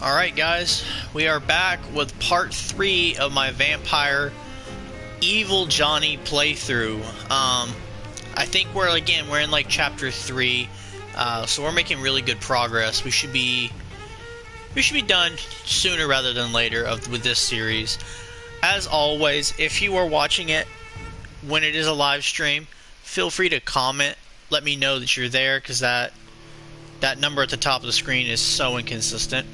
Alright guys, we are back with part 3 of my Vampyr Evil Johnny playthrough. I think we're in like chapter 3, so we're making really good progress. We should be done sooner rather than later with this series. As always, if you are watching it when it is a live stream, feel free to comment, let me know that you're there, because that number at the top of the screen is so inconsistent.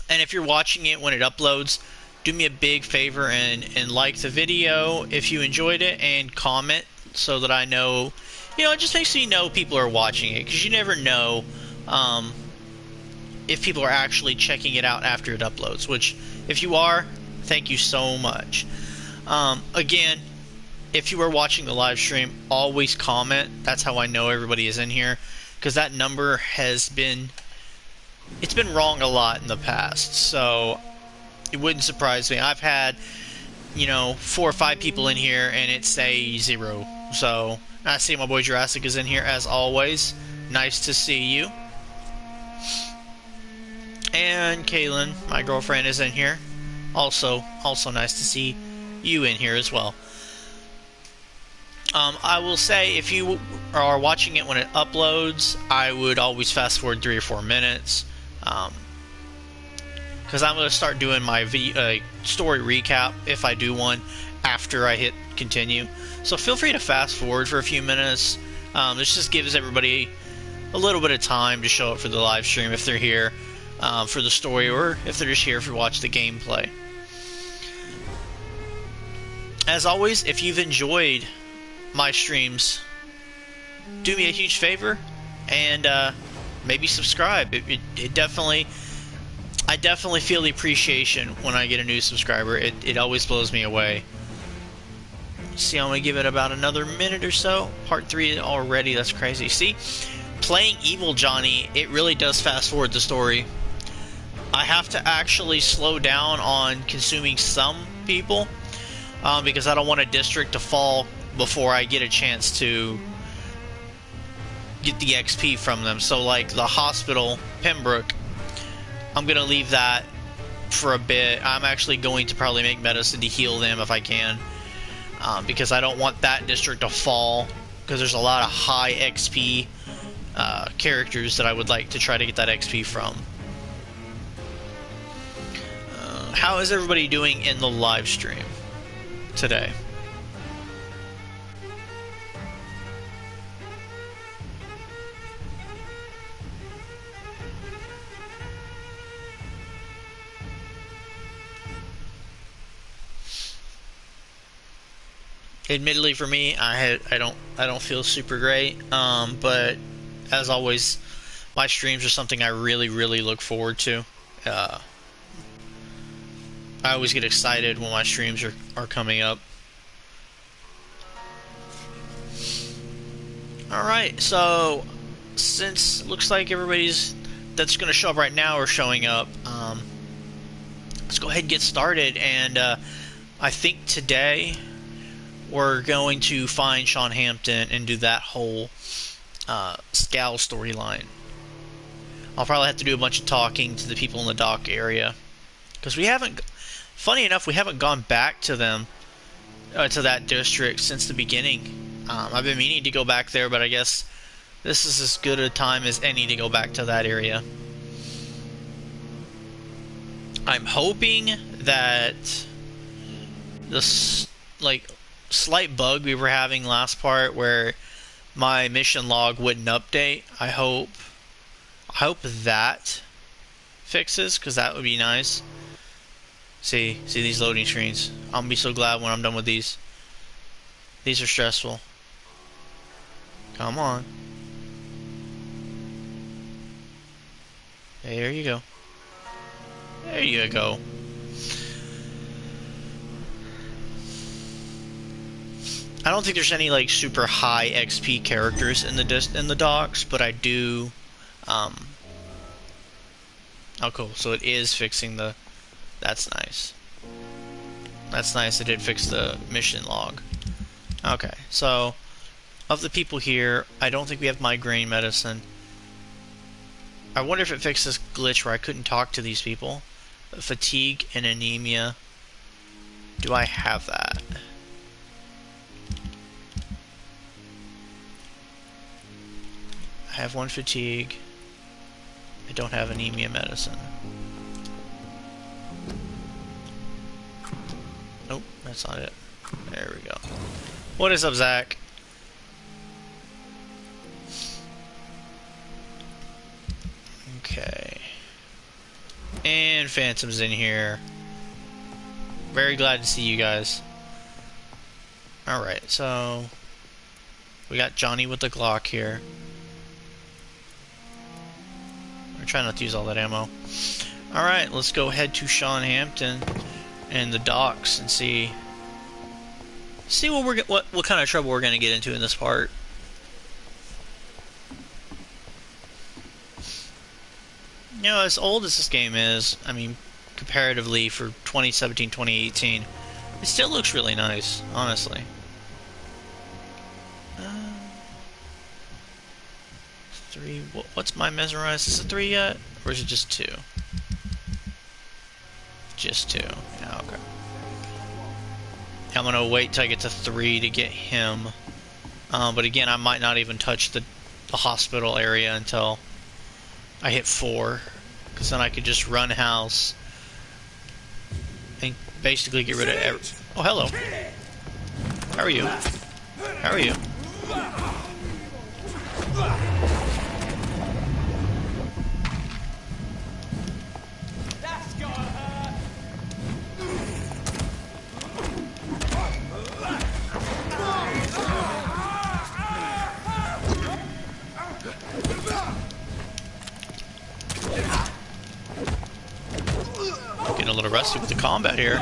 And if you're watching it when it uploads, do me a big favor and like the video if you enjoyed it, and comment so that I know, it just makes me know people are watching it, because you never know if people are actually checking it out after it uploads, which if you are, thank you so much. Again, if you are watching the live stream, always comment. That's how I know everybody is in here, because that number has been wrong a lot in the past, so it wouldn't surprise me. I've had 4 or 5 people in here and it say 0. So I see my boy Jurassic is in here as always. Nice to see you. And Kaylin, my girlfriend, is in here. Also nice to see you in here as well. I will say, if you are watching it when it uploads, I would always fast forward 3 or 4 minutes. Because I'm going to start doing my story recap, if I do one, after I hit continue. So feel free to fast forward for a few minutes. This just gives everybody a little bit of time to show up for the live stream if they're here for the story, or if they're just here to watch the gameplay. As always, if you've enjoyed my streams, do me a huge favor and maybe subscribe. I definitely feel the appreciation when I get a new subscriber. It always blows me away. See, I'm gonna give it about another minute or so. Part 3 already. That's crazy. See, playing Evil Johnny, it really does fast forward the story. I have to actually slow down on consuming some people because I don't want a district to fall before I get a chance to get the XP from them. So like the hospital, Pembroke, I'm going to leave that for a bit. I'm actually going to probably make medicine to heal them if I can, because I don't want that district to fall, because there's a lot of high XP characters that I would like to try to get that XP from. How is everybody doing in the live stream today? Admittedly, for me, I don't feel super great, but as always, my streams are something I really look forward to. I always get excited when my streams are coming up. Alright, so since it looks like everybody's that's going to show up right now are showing up, let's go ahead and get started. And I think today we're going to find Sean Hampton and do that whole Scowl storyline. I'll probably have to do a bunch of talking to the people in the dock area, because we haven't, funny enough, we haven't gone back to them, to that district since the beginning. I've been meaning to go back there, but I guess this is as good a time as any to go back to that area. I'm hoping that this, slight bug we were having last part where my mission log wouldn't update, I hope that fixes, because that would be nice. See these loading screens. I'm gonna be so glad when I'm done with these. These are stressful. Come on. There you go. There you go. I don't think there's any super high XP characters in the docks, but I do. Oh, cool. So it is fixing the. That's nice. That's nice. It did fix the mission log. Okay, so of the people here, I don't think we have migraine medicine. I wonder if it fixed this glitch where I couldn't talk to these people. Fatigue and anemia. Do I have that? I have 1 fatigue. I don't have anemia medicine. Nope, that's not it. There we go. What is up, Zach? Okay. And Phantom's in here. Very glad to see you guys. Alright, so we got Johnny with the Glock here. We're trying not to use all that ammo. Alright, let's go head to Sean Hampton and the docks and see what kind of trouble we're gonna get into in this part. You know, as old as this game is, I mean, comparatively for 2017, 2018, it still looks really nice, honestly. Three. What's my mesmerized? Is it 3 yet, or is it just 2? Just 2. Yeah, okay. I'm gonna wait till I get to 3 to get him. But again, I might not even touch the hospital area until I hit 4, because then I could just run house and basically get rid of every... Oh, hello. How are you? How are you? Getting a little rusty with the combat here.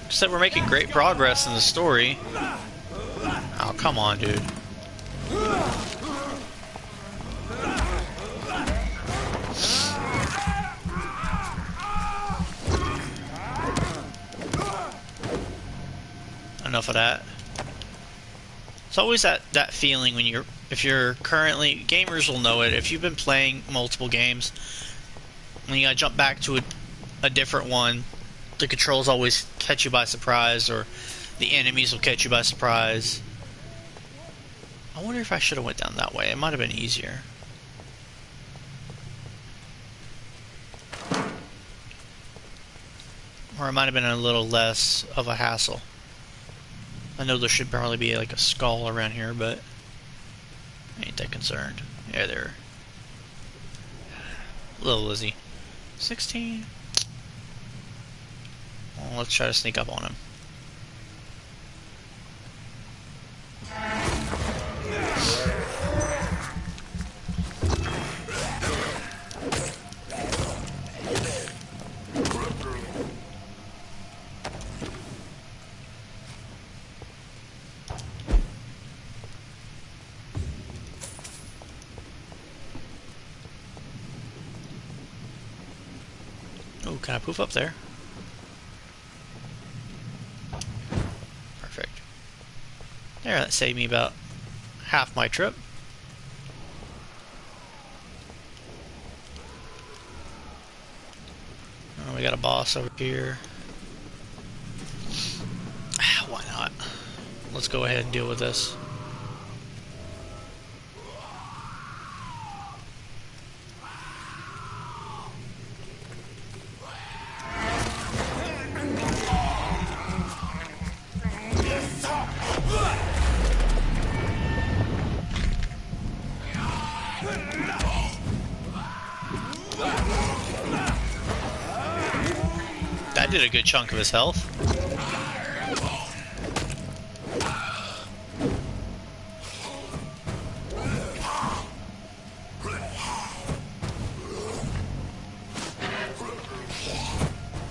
Said we're making great progress in the story. Oh, come on, dude. Enough of that. It's always that feeling when if you're currently, gamers will know it, if you've been playing multiple games, when you gotta jump back to a different one, the controls always catch you by surprise, or the enemies will catch you by surprise. I wonder if I should have went down that way. It might have been easier. Or it might have been a little less of a hassle. I know there should probably be like a skull around here, but I ain't that concerned. Yeah, there. Little Lizzie. 16. Well, let's try to sneak up on him. Oh, can I poof up there? Perfect. There, that saved me about half my trip. Oh, we got a boss over here. Why not? Let's go ahead and deal with this. That did a good chunk of his health.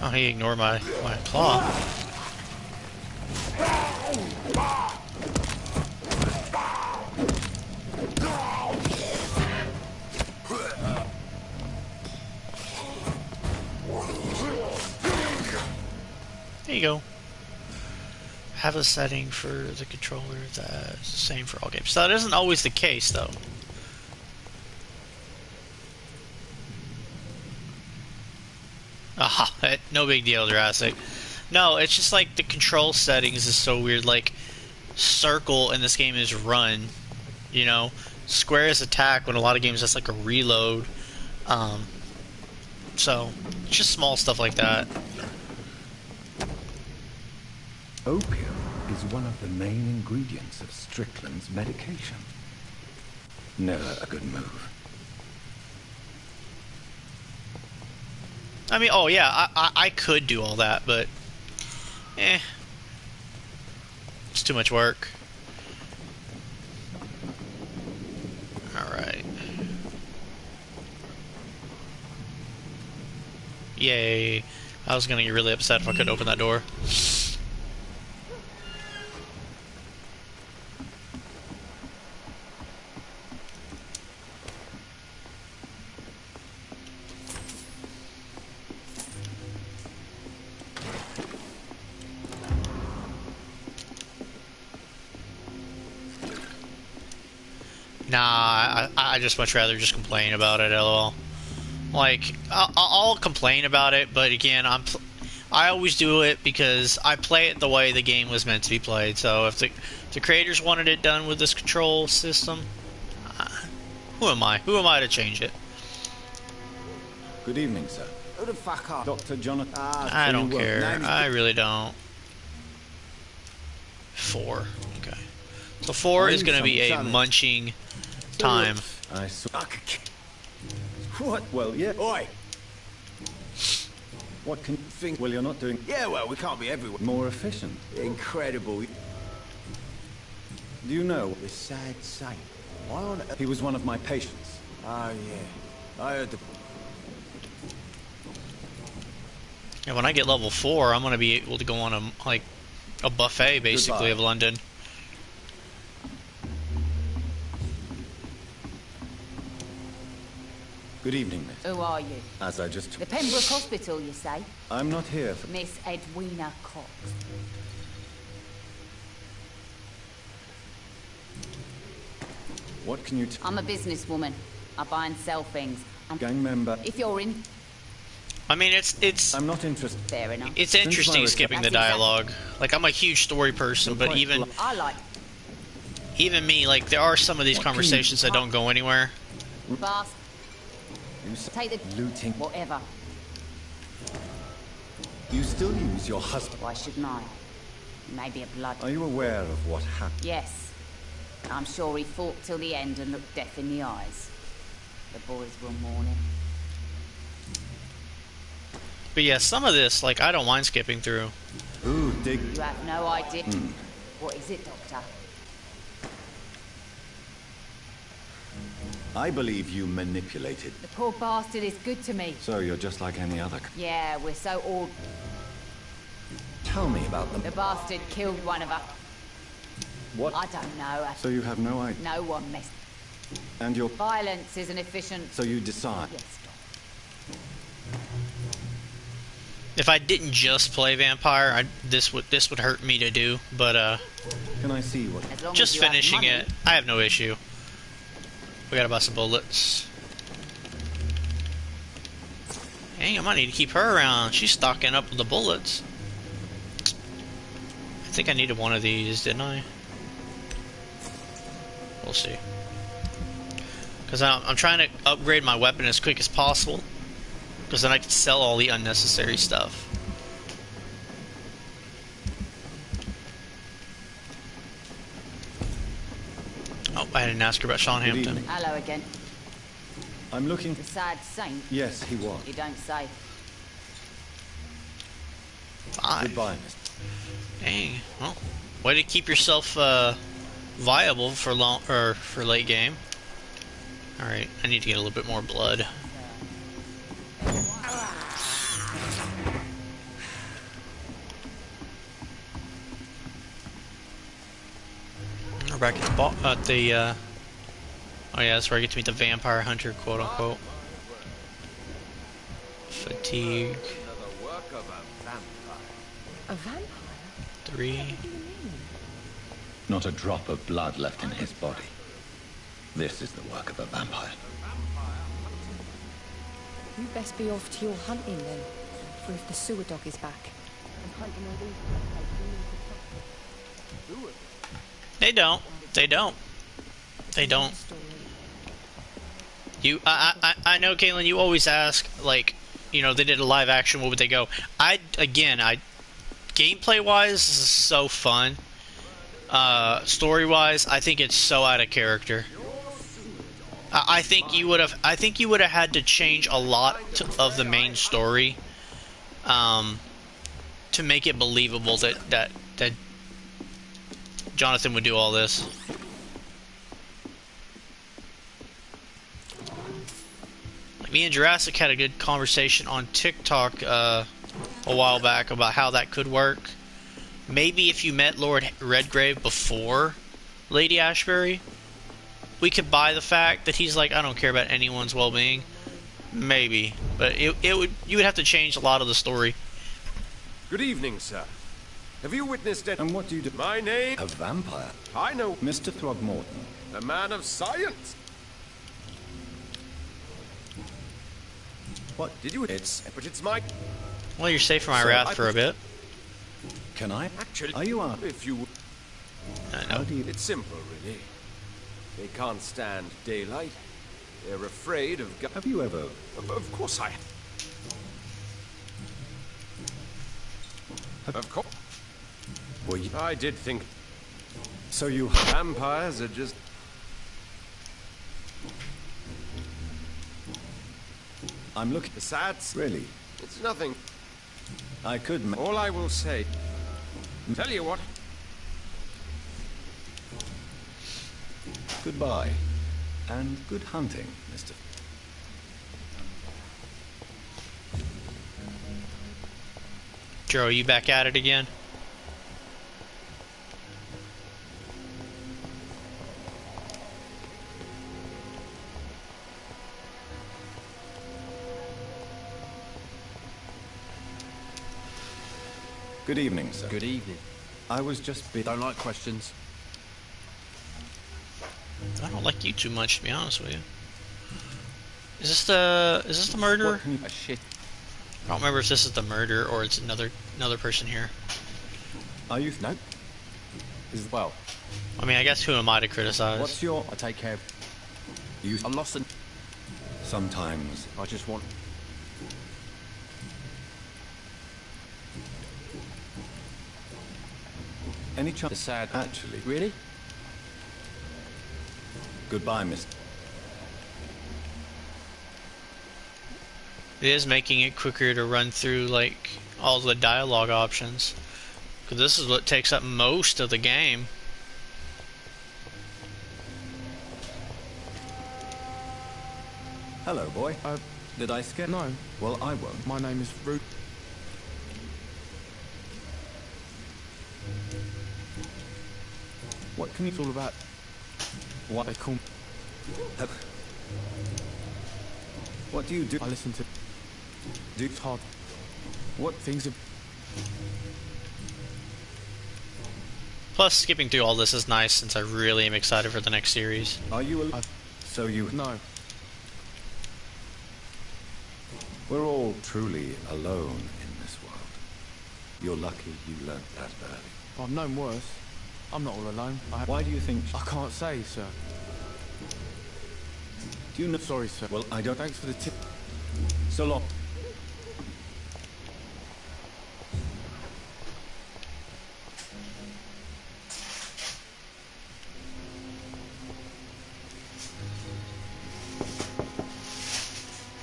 Oh, he ignored my claw. There you go. Have a setting for the controller that's the same for all games. So that isn't always the case, though. Aha, no big deal, Jurassic. No, it's just like the control settings is so weird. Like, circle in this game is run, you know? Square is attack, when a lot of games that's like a reload. So, just small stuff like that. Opium is one of the main ingredients of Strickland's medication. Never a good move. I mean, oh yeah, I could do all that, but it's too much work. Alright. Yay. I was gonna get really upset if I couldn't open that door. Nah, I just much rather just complain about it, lol. Like, I'll complain about it, but again, I always do it because I play it the way the game was meant to be played. So if the creators wanted it done with this control system, who am I? Who am I to change it? Good evening, sir. Who the fuck are? Dr. Jonathan. I don't care. I really don't. 4. Okay. So 4 is going to be a munching time. I saw. What? Well, yeah. Oi! What can you think? Well, you're not doing. Yeah, well, we can't be everywhere. More efficient. Incredible. Do you know? The sad saint. Why on earth? He was one of my patients. Oh, yeah. I heard the... And when I get level 4, I'm going to be able to go on a buffet, basically, Goodbye. of London. Good evening, miss. Who are you? As I just. The Pembroke Hospital, you say? I'm not here for. Miss Edwina Cox. What can you I'm a businesswoman. I buy and sell things. And Gang member. if you're in, I mean, it's I'm not interested. fair enough. it's interesting skipping the dialogue. Like, I'm a huge story person, but even I like me, like, there are some of these What can you- conversations that don't go anywhere. fast. You Take the looting. whatever. You still use your husband. Why shouldn't I? Maybe a blood. Are you aware of what happened? Yes. I'm sure he fought till the end and looked death in the eyes. The boys will mourn him. But yeah, some of this, like, I don't mind skipping through. Ooh, dig. You have no idea. What is it, Doctor? I believe you manipulated. The poor bastard is good to me. So you're just like any other. Yeah, we're so all. Tell me about them. The bastard killed one of us. What? I don't know. So you have no idea. No one messed. And you're. Violence isn't efficient. So you decide. Yes, Doctor. If I didn't just play Vampire, this would hurt me to do. But Can I see what? As long just as you have finishing money. it, I have no issue. We gotta buy some bullets. Dang, I might need to keep her around. She's stocking up with the bullets. I think I needed one of these, didn't I? We'll see. Because I'm trying to upgrade my weapon as quick as possible. Because then I can sell all the unnecessary stuff. Oh, I didn't ask her about Sean Good Hampton. evening. Hello again. I'm looking. The sad saint. Yes, he was. You don't say. 5. Goodbye, mister. Dang. Well, way to keep yourself viable for for late game. All right, I need to get a little bit more blood. We're back at the oh yeah, that's where I get to meet the vampire hunter, quote unquote. Fatigue. A vampire? 3. What do you mean? Not a drop of blood left in his body. This is the work of a vampire. You best be off to your hunting then, for if the sewer dog is back. I'm hunting all these They don't. They don't. They don't. I know, Caitlin, you always ask, like, you know, they did a live action, what would they go? Gameplay-wise, this is so fun. Story-wise, I think it's so out of character. I think you would have had to change a lot of the main story, to make it believable that Jonathan would do all this. Me and Jurassic had a good conversation on TikTok a while back about how that could work. Maybe if you met Lord Redgrave before Lady Ashbury, we could buy the fact that he's like, I don't care about anyone's well-being. Maybe, but you would have to change a lot of the story. Good evening, sir. Have you witnessed it? And what do you do? My name? A vampire. I know. Mr. Throgmorton. A man of science. What Did you? But it's my. Well, you're safe from my So wrath for a bit. Can I? Actually, Are you up? if you. I How know. do you... It's simple, really. They can't stand daylight. They're afraid of. Have you ever... Of course I. Of course. Were you... I did think So you... vampires are just. I'm looking... The sad. Really? It's nothing. I could... All I will say. Tell you what. Goodbye. And good hunting, Mr. Joe, are you back at it again? Good evening, sir. Good evening. I was just Don't like questions. I don't like you too much, to be honest with you. Is this the murderer? What can you... A shit. I don't remember if this is the murderer or it's another person here. Are you... No. Well, I mean, I guess who am I to criticize? What's your... I take care of. You... I'm lost and Sometimes... I just want. Any The chance... sad. Actually... Really? Goodbye, Mr. It is making it quicker to run through, like, all the dialogue options. Because this is what takes up most of the game. Hello, boy. Did I scare... No, Well, I won't. my name is Root. What can you... It's all about what they call me. What do you do? I listen to. Do... It's hard. What... Things are. Plus, skipping through all this is nice since I really am excited for the next series. Are you... al- I've- So you... No, We're all truly alone in this world. You're lucky you learnt that early. I've known worse. I'm not all alone. Why do you think... I can't say, sir. Do you know... Sorry, sir. Well, I don't... Thanks for the tip. So long.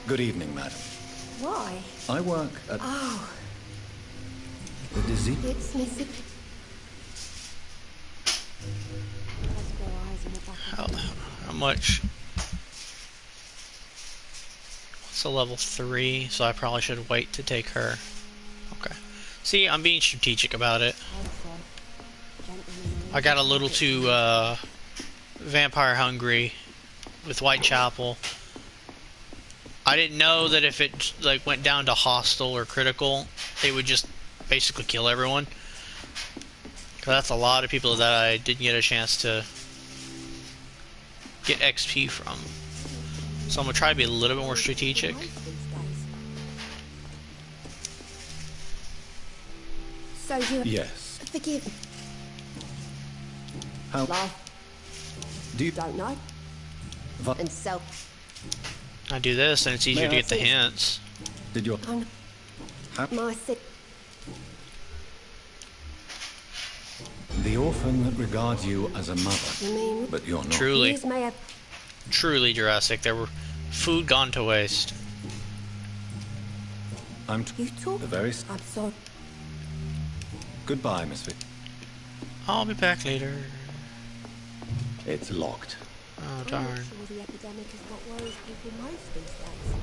Good evening, madam. Why? I work at Oh, the disease... it's Missy. Let's go eyes in the back of How much? What's a level 3? So I probably should wait to take her. Okay. See, I'm being strategic about it. I got a little too vampire hungry with Whitechapel. I didn't know that if it like went down to hostile or critical, they would just basically kill everyone. 'Cause that's a lot of people that I didn't get a chance to get XP from. So I'm gonna try to be a little bit more strategic. So you Yes. forgive me. How Love, do you... don't know. Va- And so I do this and it's easier to get the hints. Did your... I'm How... my sick. The orphan that regards you as a mother, You mean but you're not. Truly, years may have truly Jurassic. There were food gone to waste. I'm you talk? the very... I'm sorry. Goodbye, Miss Vic. I'll be back later. It's locked. Oh I'm darn. not sure the epidemic is what worries people most these days.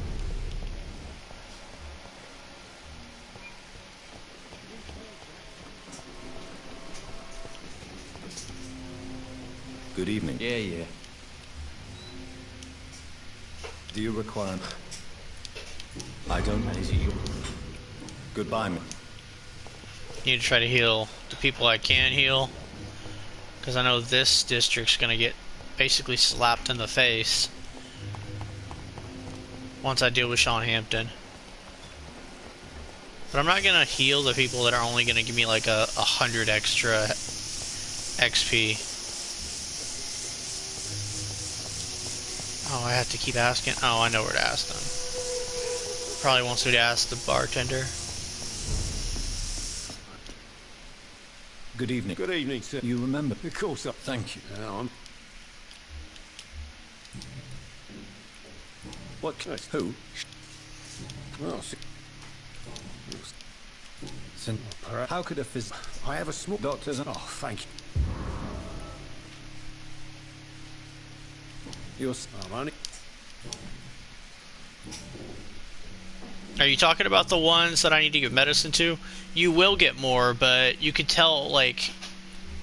Good evening. Yeah, yeah. Do you require... I don't... Goodbye, Miss... Need to try to heal the people I can heal. Because I know this district's gonna get basically slapped in the face once I deal with Sean Hampton. But I'm not gonna heal the people that are only gonna give me like 100 extra XP. Oh, I have to keep asking. Oh, I know where to ask them. Probably wants me to ask the bartender. Good evening. Good evening, sir. You remember... Of course, Thank you. What can I... Who? Well, Sin... perhaps... How could a phys... I have a small... Doctors... Oh, thank you. You're... I'm only... Are you talking about the ones that I need to give medicine to? You will get more, but you could tell, like,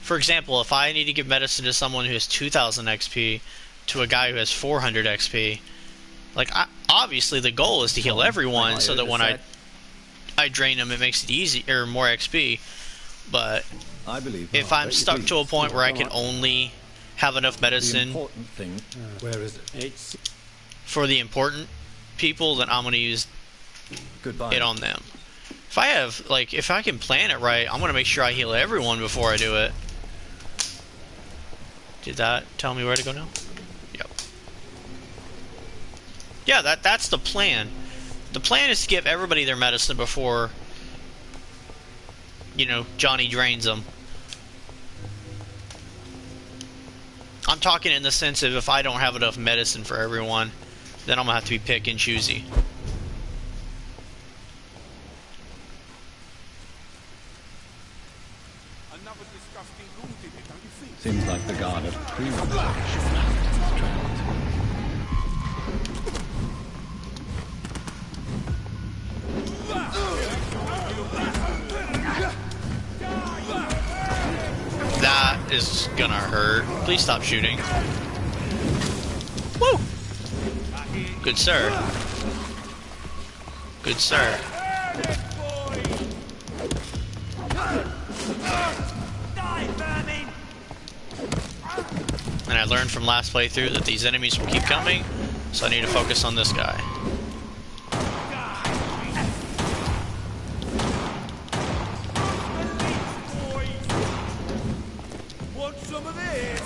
for example, if I need to give medicine to someone who has 2,000 XP to a guy who has 400 XP, like, obviously the goal is to heal everyone so that when I drain them, it makes it easy, or more XP. But I believe... if I'm stuck to a point where I can only have enough The medicine important thing... Where is it? It's... for the important people, then I'm going to use Goodbye. it on them. If I have, like, if I can plan it right, I'm gonna make sure I heal everyone before I do it. Did that tell me where to go now? Yep. Yeah, that's the plan. The plan is to give everybody their medicine before, you know, Johnny drains them. I'm talking in the sense of if I don't have enough medicine for everyone, then I'm gonna have to be pick and choosy. Seems like the guard of That is gonna hurt. Please stop shooting. Woo! Good sir. Good sir. And I learned from last playthrough that these enemies will keep coming, so I need to focus on this guy. Want some of this?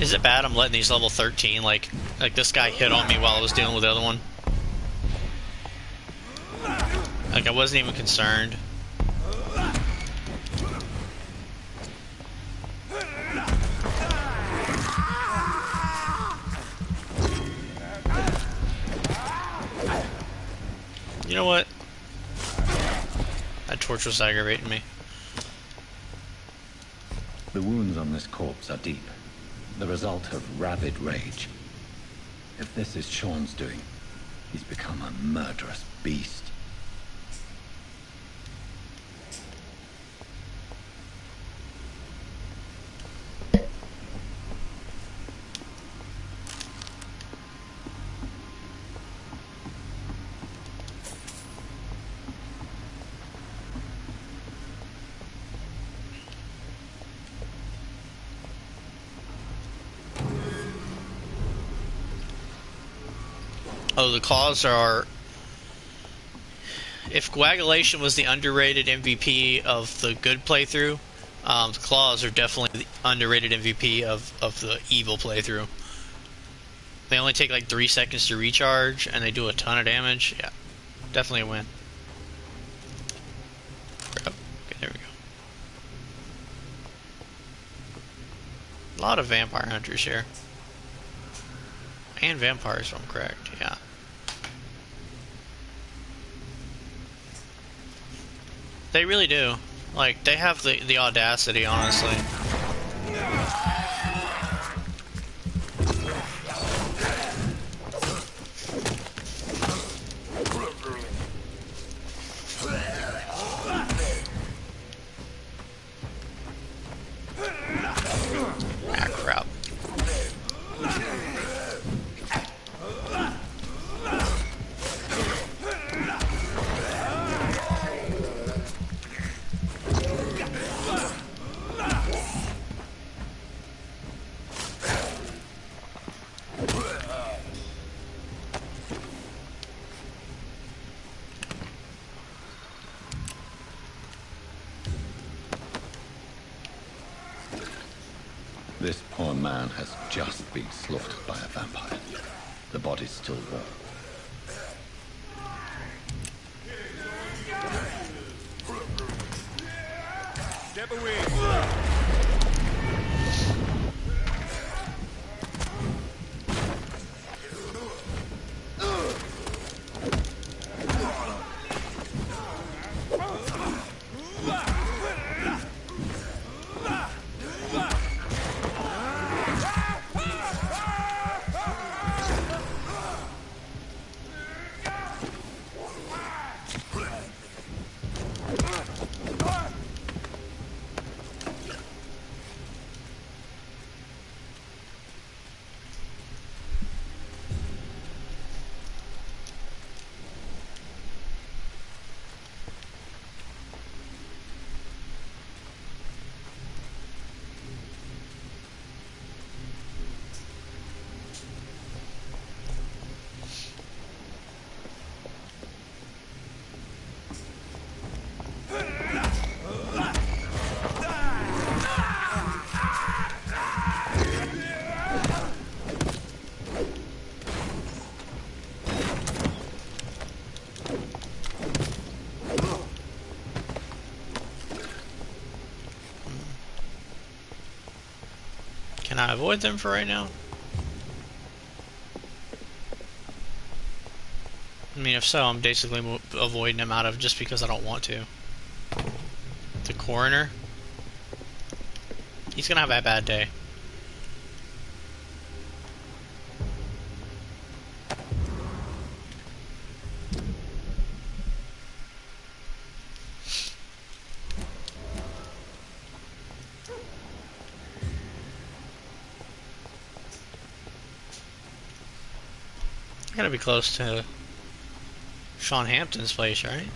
Is it bad I'm letting these level 13, like this guy hit on me while I was dealing with the other one? Like, I wasn't even concerned. You know what? That torch was aggravating me. The wounds on this corpse are deep, the result of rabid rage. If this is Sean's doing, he's become a murderous beast. Oh, the claws are... If coagulation was the underrated MVP of the good playthrough, the claws are definitely the underrated MVP of the evil playthrough. They only take like 3 seconds to recharge, and they do a ton of damage. Yeah, definitely a win. Oh, okay, there we go. A lot of vampire hunters here. And vampires, if I'm correct, yeah. They really do. Like, they have the audacity, honestly. Ah, crap. This poor man has just been slaughtered by a vampire. The body's still warm. Step away. Can I avoid them for right now? I mean, if so, I'm basically avoiding them out of just because I don't want to. The coroner? He's gonna have a bad day. I gotta be close to Sean Hampton's place, right?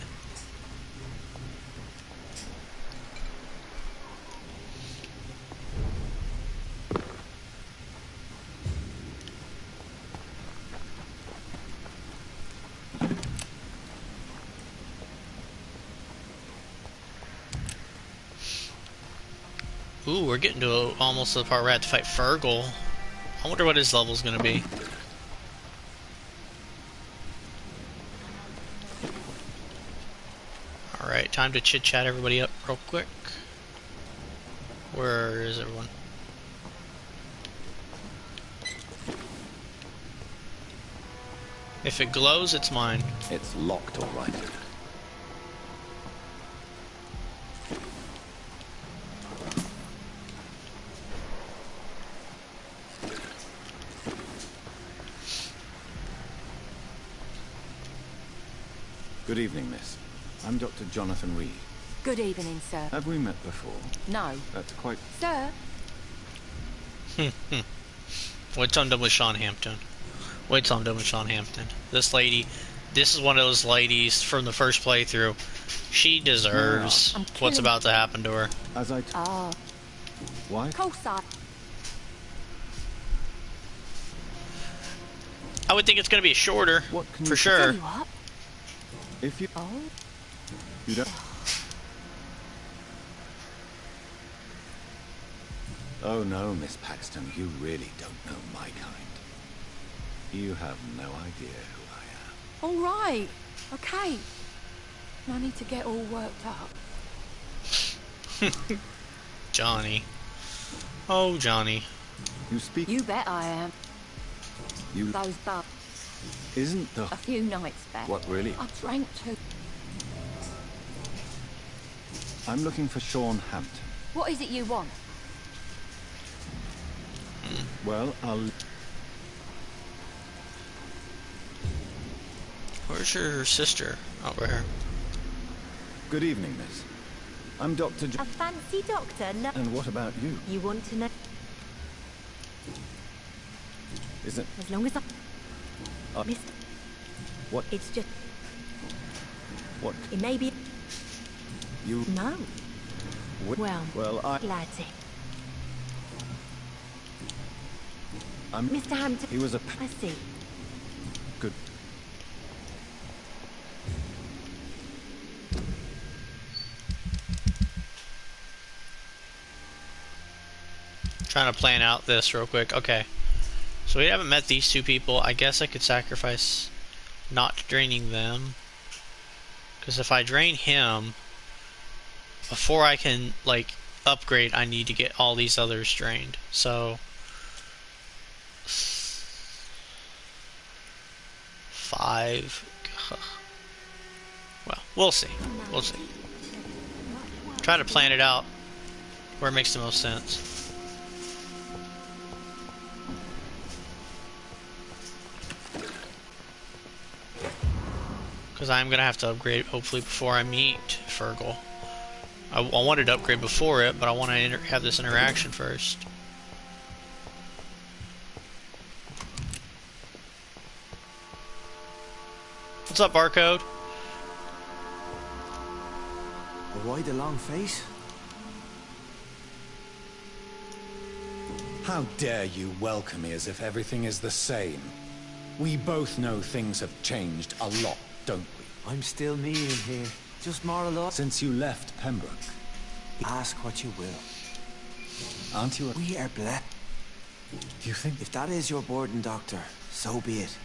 Ooh, we're getting to almost the part where I have to fight Fergal. I wonder what his level's gonna be. Alright, time to chit-chat everybody up real quick. Where is everyone? If it glows, it's mine. It's locked, all right. Good evening, miss. I'm Dr. Jonathan Reed. Good evening, sir. Have we met before? No. That's quite... Sir? Wait till I'm done with Sean Hampton. Wait till I'm done with Sean Hampton. This lady, this is one of those ladies from the first playthrough. She deserves what's about to happen to her. As I... Why? Of course I would think it's going to be shorter, What can for you... sure. Tell you what? If you... Oh. You don't... Oh no, Miss Paxton, you really don't know my kind. You have no idea who I am. All right. Okay. No need to get all worked up. Johnny. Oh, Johnny. You speak... You bet I am. You... Those bubs. Isn't the... A few nights back. What, really? I drank too. I'm looking for Sean Hampton. What is it you want? Well, I'll... Where's your sister? Over here. Good evening, miss. I'm Dr. A fancy doctor, no. And what about you? You want to know? Is it... As long as I... Miss... What? It's just... What? It may be... You... No. Well, I... Ladsy. I'm... Mr. Hampton... He was a... I see. Good. Trying to plan out this real quick. Okay. So we haven't met these two people. I guess I could sacrifice not draining them. Because if I drain him, before I can, like, upgrade, I need to get all these others drained. So... 5. Well, we'll see. We'll see. Try to plan it out where it makes the most sense. Because I'm going to have to upgrade, hopefully, before I meet Fergal. I wanted to upgrade before it, but I want to have this interaction first. What's up, Barcode? Why the long face? How dare you welcome me as if everything is the same? We both know things have changed a lot, don't we? I'm still me in here. Just more or less. Since you left Pembroke. Ask what you will. Aren't you a... We are blessed. Do you think... If that is your burden, Doctor, so be it.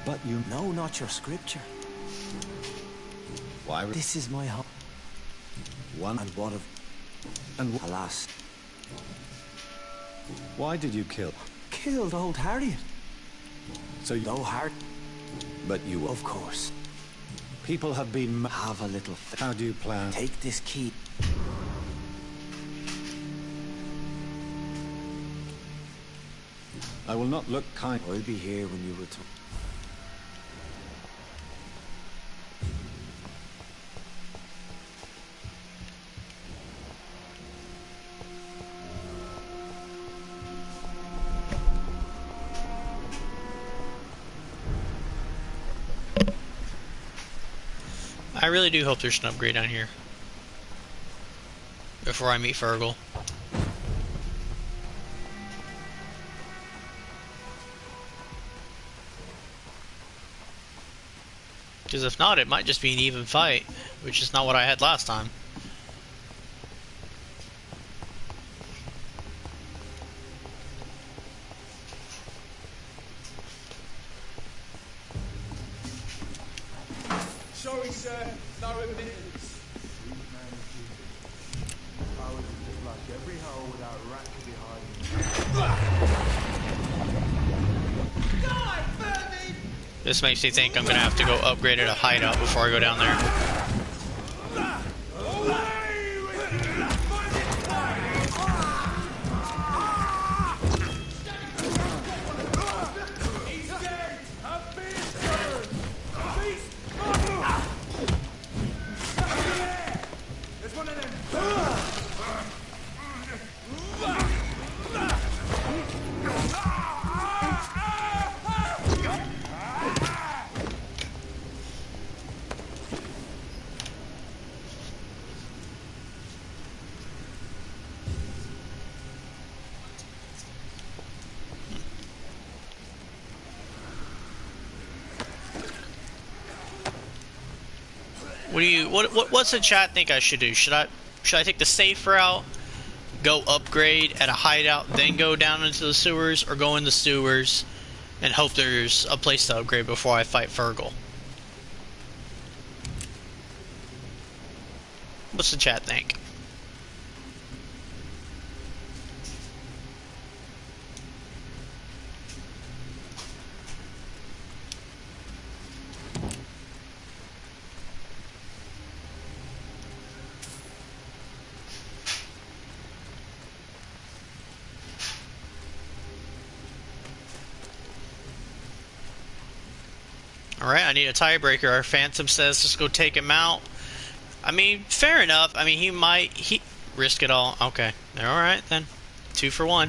But you... No, not your scripture. Why... This is my home. One... And what of... And... Alas. Why did you kill... Killed old Harriet. So you... No heart. But you... Of course. People have been... Have a little... How do you plan... Take this key. I will not look kind... I'll be here when you return. I really do hope there's an upgrade down here before I meet Fergal. Because if not, it might just be an even fight, which is not what I had last time. Sorry, sir. No admittance. I would just flush every hole without a rat behind me. This makes me think I'm gonna have to go upgrade at a hideout before I go down there. What's the chat think I should do? Should I take the safe route, go upgrade at a hideout, then go down into the sewers, or go in the sewers and hope there's a place to upgrade before I fight Fergal? What's the chat think? Alright, I need a tiebreaker. Our Phantom says just go take him out. I mean, fair enough. I mean, he risk it all. Okay. Alright, then. 2 for 1.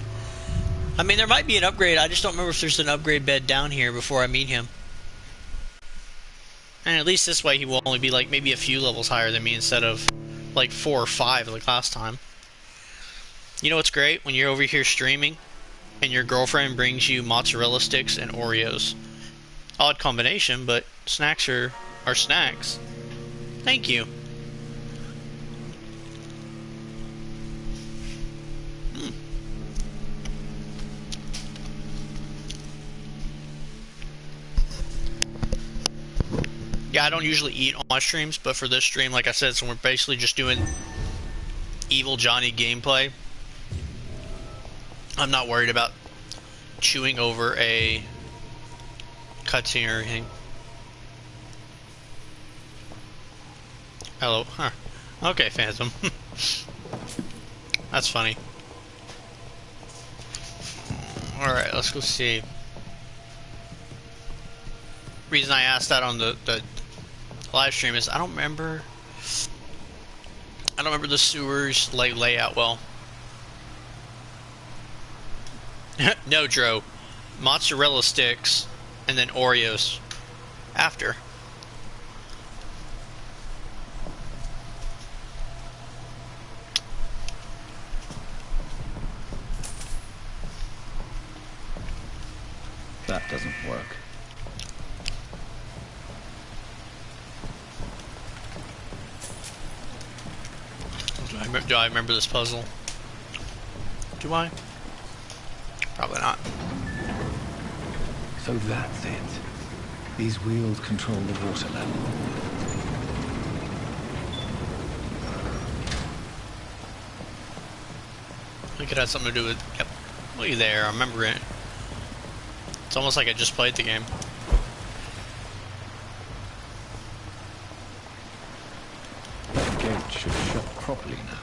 I mean, there might be an upgrade. I just don't remember if there's an upgrade bed down here before I meet him. And at least this way he will only be, like, maybe a few levels higher than me instead of, like, 4 or 5 like last time. You know what's great? When you're over here streaming and your girlfriend brings you mozzarella sticks and Oreos. Odd combination, but snacks are snacks. Thank you. Yeah, I don't usually eat on my streams, but for this stream, like I said, so we're basically just doing Evil Johnny gameplay. I'm not worried about chewing over a cutscene or anything. Hello. Huh. Okay, Phantom. That's funny. Alright, let's go see. Reason I asked that on the live stream is I don't remember the sewers layout well. No, Dro. Mozzarella sticks and then Oreos after. That doesn't work. Do I remember this puzzle? Do I? Probably not. So that's it. These wheels control the water level. I think it had something to do with... Yep. Look there, I remember it. It's almost like I just played the game. That gate should shut properly now.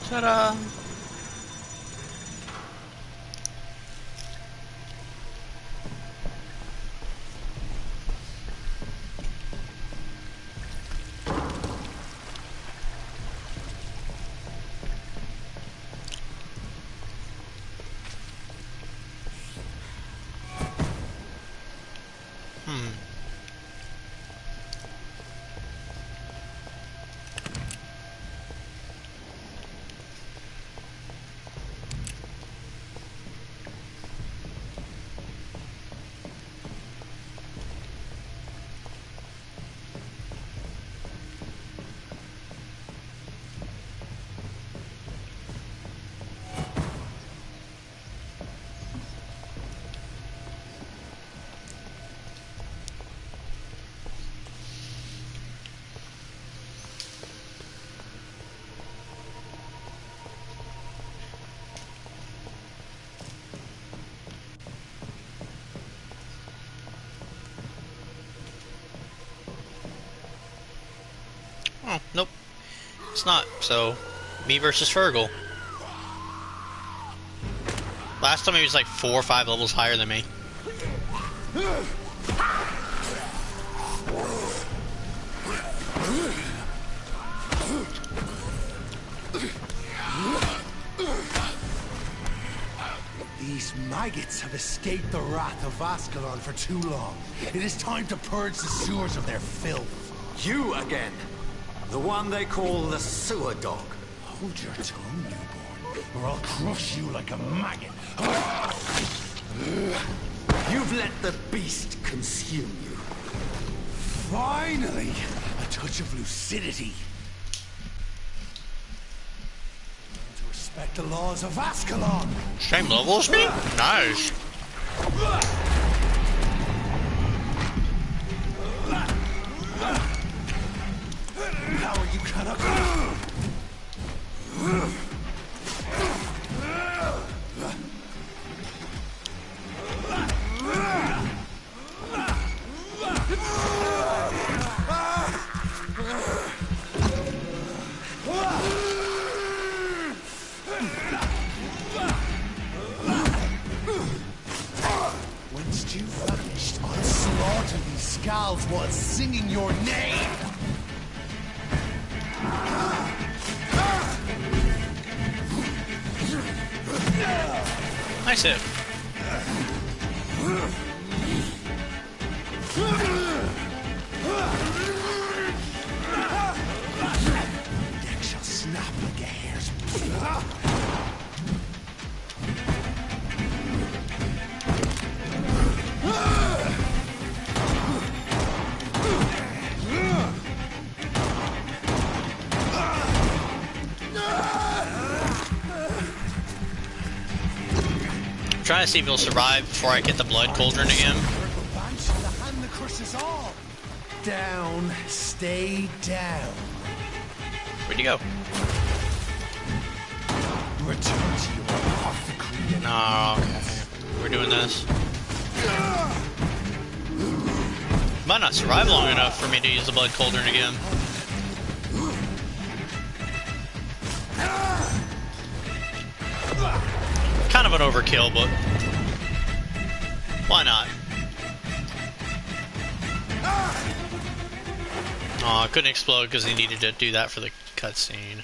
Ta-da! Oh, nope. It's not, so... Me versus Fergal. Last time he was like 4 or 5 levels higher than me. These maggots have escaped the wrath of Ascalon for too long. It is time to purge the sewers of their filth. You again. The one they call the sewer dog. Hold your tongue, newborn, or I'll crush you like a maggot. You've let the beast consume you. Finally, a touch of lucidity. To respect the laws of Ascalon. Same level as me? Nice. Power you cannot. Once you've vanished, I'll slaughter these skulls while singing your name. Nice hit. Neck shall snap like a hare's. I'm trying to see if he'll survive before I get the blood cauldron again. Down, stay down. Where'd he go? Return to your apothecary. No, okay. We're doing this. Might not survive long enough for me to use the blood cauldron again. Kind of an overkill, but why not? Aw, couldn't explode because he needed to do that for the cutscene.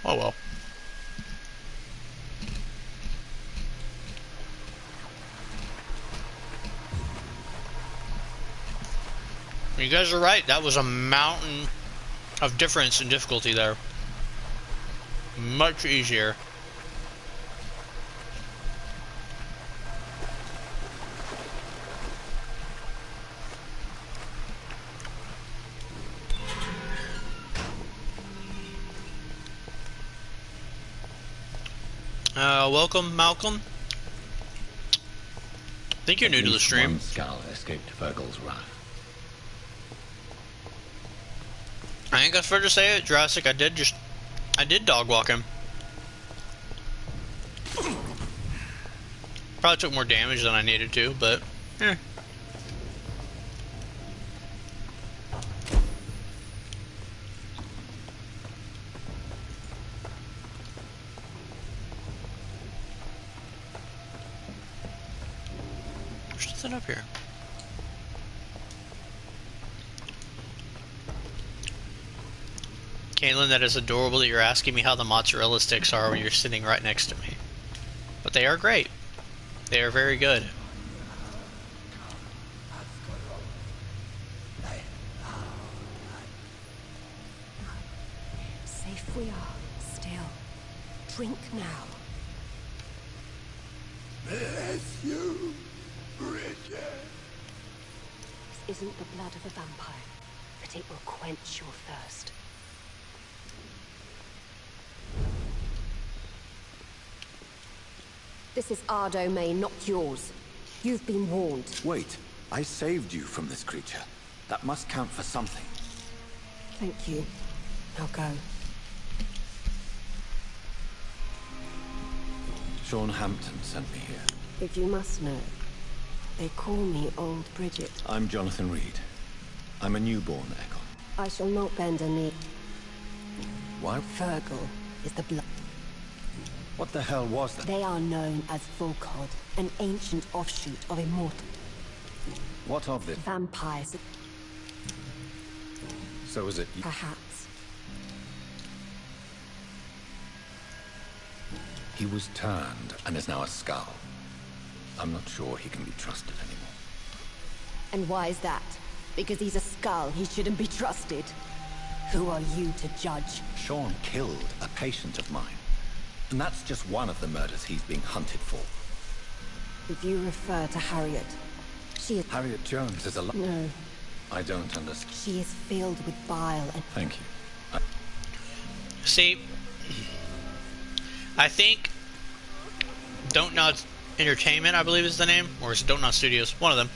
Oh well. You guys are right, that was a mountain of difference in difficulty there. Much easier. Welcome, Malcolm. I think you're new to the stream. One skull escaped Fergal's wrath. I ain't got further to say it, Jurassic. I did dog walk him. Probably took more damage than I needed to, but eh. There's nothing up here. Caitlin, that is adorable that you're asking me how the mozzarella sticks are when you're sitting right next to me. But they are great. They are very good. Safe we are, still. Drink now. Bless you, Bridget. This isn't the blood of a vampire, but it will quench your thirst. This is our domain, not yours. You've been warned. Wait, I saved you from this creature. That must count for something. Thank you. Now go. Sean Hampton sent me here. If you must know, they call me Old Bridget. I'm Jonathan Reed. I'm a newborn Echo. I shall not bend a knee. Why? Fergal is the blood. What the hell was that? They are known as Volkod, an ancient offshoot of Immortal. What of this? Vampires, So is it you? perhaps. He was turned and is now a skull. I'm not sure he can be trusted anymore. And why is that? Because he's a skull, he shouldn't be trusted. Who are you to judge? Sean killed a patient of mine. And that's just one of the murders he's being hunted for. If you refer to Harriet, she is... Harriet Jones is alive. No, I don't understand. she is filled with bile and... Thank you. See, I think Don't Nod Entertainment, I believe is the name, or is it Don't Nod Studios? One of them.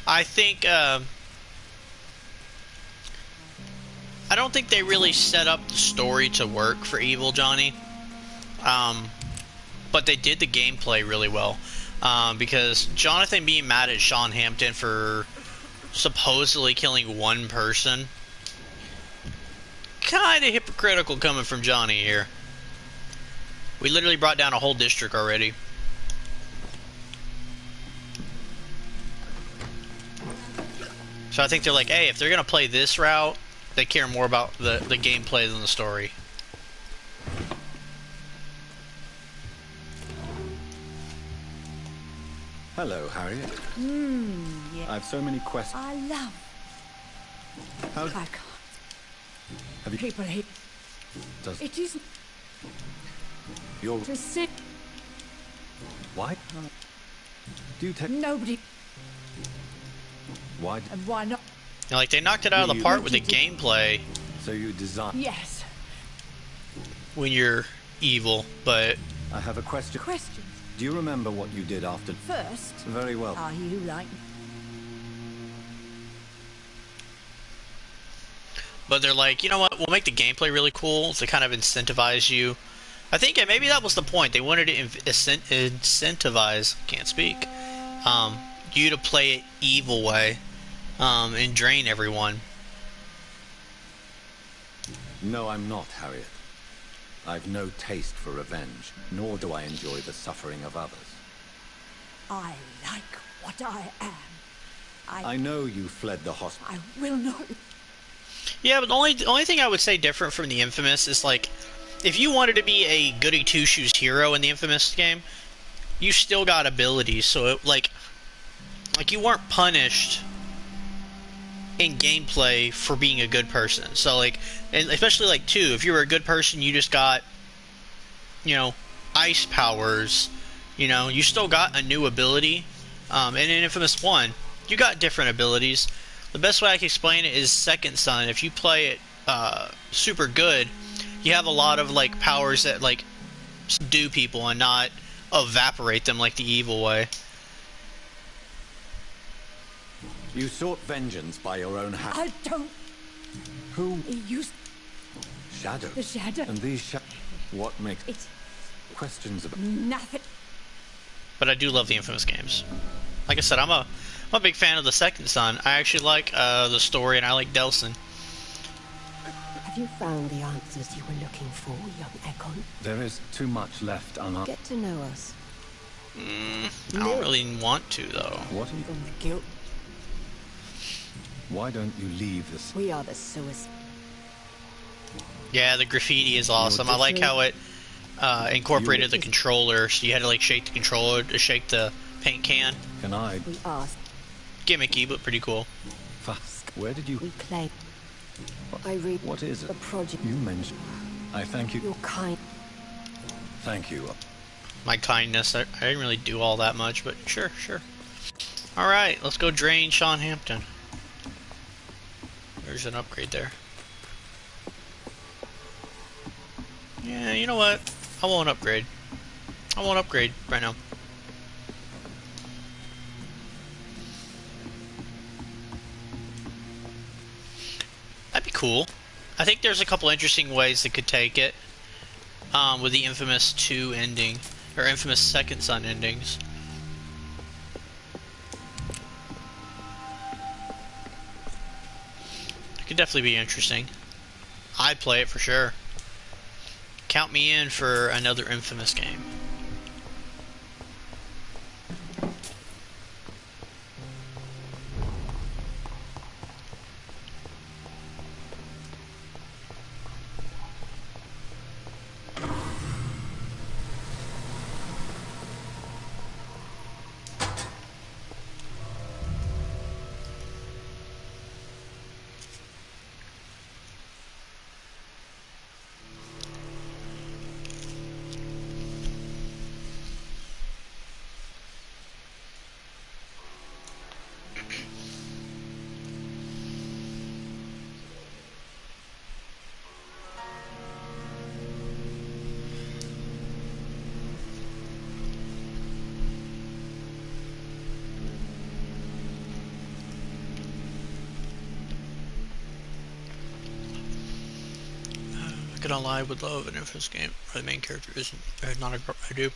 I think, I don't think they really set up the story to work for Evil Johnny. But they did the gameplay really well. Because Jonathan being mad at Sean Hampton for supposedly killing one person, kinda hypocritical coming from Johnny here. We literally brought down a whole district already. So I think they're like, hey, if they're gonna play this route, they care more about the gameplay than the story. Hello, Harriet. Yeah. I have so many questions. I love. How I can't. have you... People hate. Does... It is You're... to sit. Why? Do you take... Nobody. Why... And why not? You know, like, they knocked it out of the park with the gameplay So you design... Yes. when you're evil, but... I have a question. Questions. Do you remember what you did after... First, Very well. are you like me? But they're like, you know what, we'll make the gameplay really cool to kind of incentivize you. I think maybe that was the point. They wanted to incentivize, can't speak, you to play it evil way, and drain everyone. No, I'm not, Harriet. I've no taste for revenge, nor do I enjoy the suffering of others. I like what I am. I know you fled the hospital. I will not. Yeah, but the only thing I would say different from the Infamous is, like, if you wanted to be a goody two-shoes hero in the Infamous game, you still got abilities, so it, like you weren't punished in gameplay for being a good person. So, like, and especially, like, 2, if you were a good person, you just got, you know, ice powers, you know, you still got a new ability. And in Infamous 1, you got different abilities. The best way I can explain it is Second Son. If you play it super good, you have a lot of, like, powers that, like, subdue people and not evaporate them like the evil way. You sought vengeance by your own hand. I don't. Who? You. Shadow. The shadow. And these what makes... It's questions about... nothing. But I do love the Infamous games. Like I said, I'm a big fan of the Second Son. I actually like the story, and I like Delsin. Have you found the answers you were looking for, young Ekon? There is too much left unanswered. Get to know us. I don't really want to, though. What are you... From the guilt. Why don't you leave this... We are the suicide. Yeah, the graffiti is awesome. I like how it incorporated the controller, so you had to, like, shake the controller to shake the paint can. Can I... We asked. Gimmicky, but pretty cool. Where did you... We play. I read... What is it? The project. You mentioned... I thank you... Your kind. Thank you. My kindness, I didn't really do all that much, but sure. Alright, let's go drain Sean Hampton. There's an upgrade there. Yeah, you know what? I won't upgrade. I won't upgrade right now. That'd be cool. I think there's a couple interesting ways that could take it with the Infamous 2 ending, or Infamous Second Son endings. I Could definitely be interesting. I'd play it for sure. Count me in for another Infamous game. Not gonna lie, would love an Infamous game where the main character isn't not a girl. I do.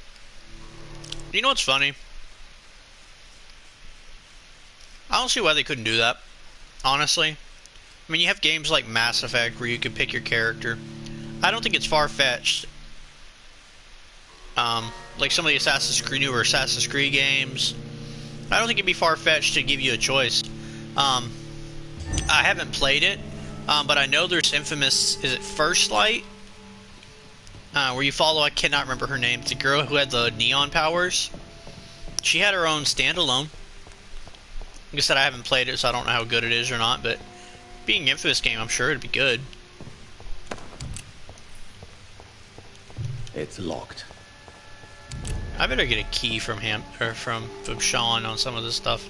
You know what's funny? I don't see why they couldn't do that. Honestly, I mean, you have games like Mass Effect where you can pick your character. I don't think it's far-fetched. Like some of the newer Assassin's Creed games. I don't think it'd be far-fetched to give you a choice. I haven't played it. But I know there's Infamous, is it First Light? Where you follow, I cannot remember her name, the girl who had the neon powers. She had her own standalone. Like I said, I haven't played it, so I don't know how good it is or not, but being an Infamous game, I'm sure it'd be good. It's locked. I better get a key from him, or from Sean on some of this stuff.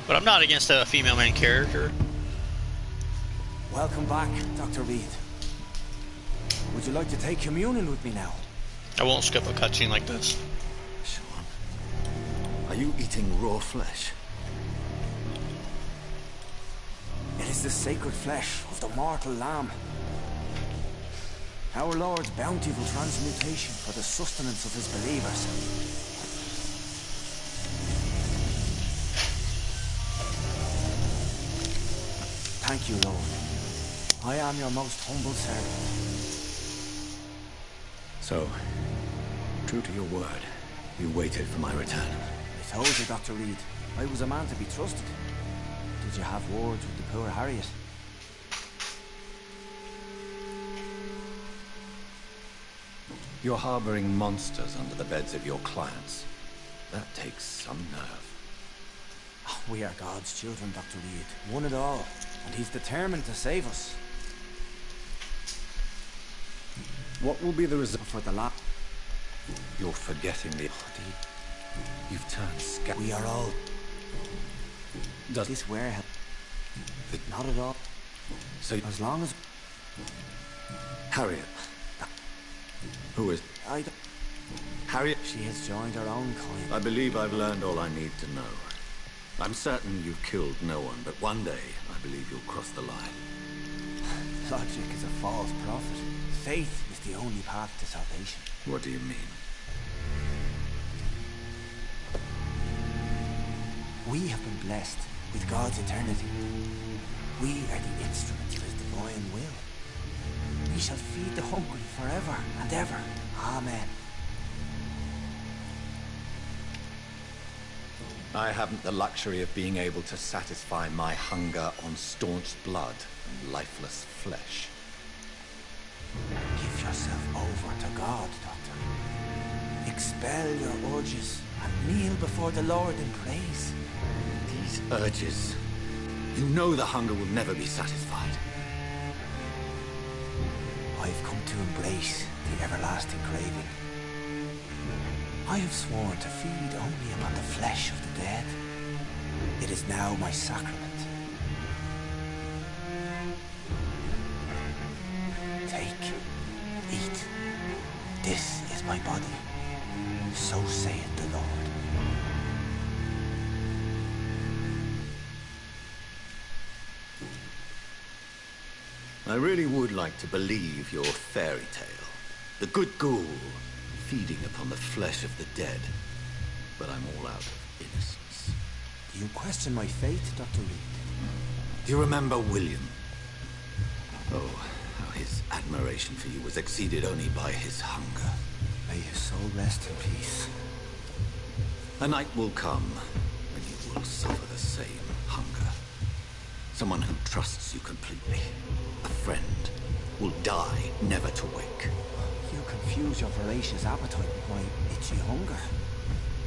But I'm not against a female main character. Welcome back, Dr. Reed. Would you like to take communion with me now? I won't skip a cutscene like this. Sean, are you eating raw flesh? It is the sacred flesh of the mortal lamb. Our Lord's bountiful transmutation for the sustenance of his believers. Thank you, Lord. I am your most humble servant. So, true to your word, you waited for my return. I told you, Dr. Reed, I was a man to be trusted. Did you have words with the poor Harriet? You're harboring monsters under the beds of your clients. That takes some nerve. Oh, we are God's children, Dr. Reed. One and all. And he's determined to save us. What will be the result for the lab? You're forgetting the... You've turned scout. We are all... Does this warehouse... Not at all. So... As long as... Harriet. Who is... Harriet... She has joined her own kind. I believe I've learned all I need to know. I'm certain you've killed no one, but one day I believe you'll cross the line. Logic is a false prophet. Faith is the only path to salvation. What do you mean? We have been blessed with God's eternity. We are the instruments of his divine will. We shall feed the hungry forever and ever. Amen. I haven't the luxury of being able to satisfy my hunger on staunch blood and lifeless flesh. Give yourself over to God, Doctor. Expel your urges and kneel before the Lord in praise. These urges. You know the hunger will never be satisfied. I've come to embrace the everlasting craving. I have sworn to feed only upon the flesh of the dead. It is now my sacrament. Take, eat. This is my body. So saith the Lord. I really would like to believe your fairy tale. The good ghoul feeding upon the flesh of the dead. but I'm all out of innocence. Do you question my faith, Dr. Reed? Do you remember William? Oh, how his admiration for you was exceeded only by his hunger. May his soul rest in peace. A night will come when you will suffer the same hunger. Someone who trusts you completely, a friend, will die never to wake. You confuse your voracious appetite with my itchy hunger.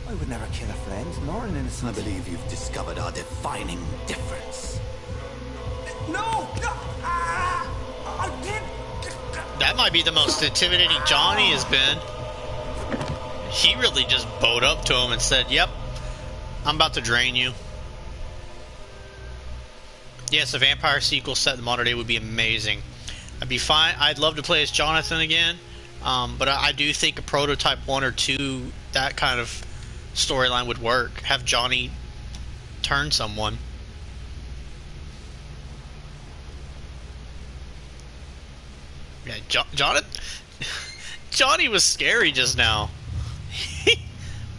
I would never kill a friend, nor an innocent. I believe you've discovered our defining difference. No! No! I did! That might be the most intimidating Johnny has been. He really just bowed up to him and said, yep, I'm about to drain you. Yes, a Vampire sequel set in the modern day would be amazing. I'd be fine. I'd love to play as Jonathan again, but I do think a Prototype 1 or 2, that kind of storyline would work. Have Johnny turn someone. Yeah, Johnny was scary just now.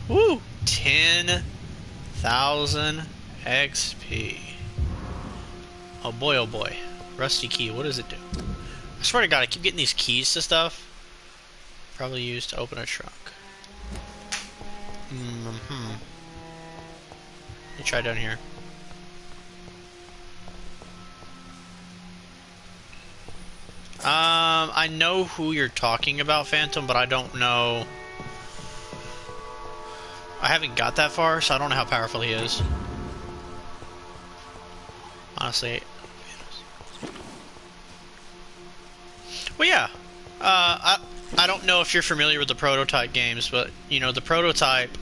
Woo! 10,000 XP. Oh boy, oh boy. Rusty key, what does it do? I swear to God, I keep getting these keys to stuff. Probably used to open a trunk. Let me try down here. I know who you're talking about, Phantom, but I don't know. I haven't got that far, so I don't know how powerful he is. Honestly. Well, yeah. I don't know if you're familiar with the Prototype games, but, you know, the Prototype,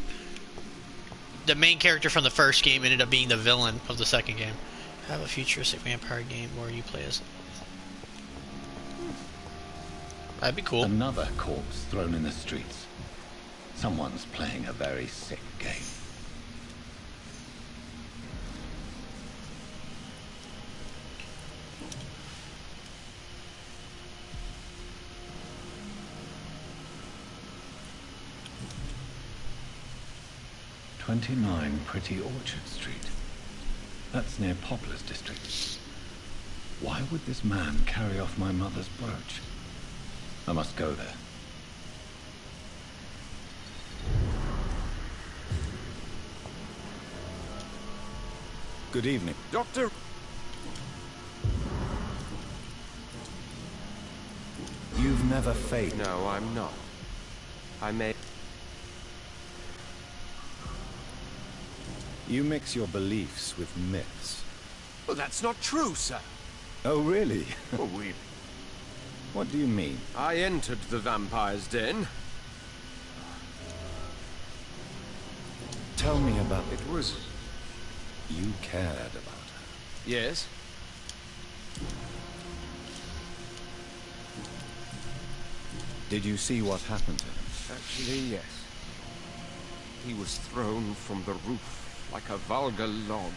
the main character from the first game ended up being the villain of the second game. Have a futuristic vampire game where you play as... That'd be cool. Another corpse thrown in the streets. Someone's playing a very sick game. "29 Pretty Orchard Street. That's near Poplar's district. Why would this man carry off my mother's brooch? I must go there." Good evening. Doctor... You've never faked. No, I'm not. I may... You mix your beliefs with myths. Well, that's not true, sir. Oh, really? Oh, really? What do you mean? I entered the vampire's den. Tell me about it. It was... You cared about her. Yes? Did you see what happened to him? Actually, yes. He was thrown from the roof like a vulgar log.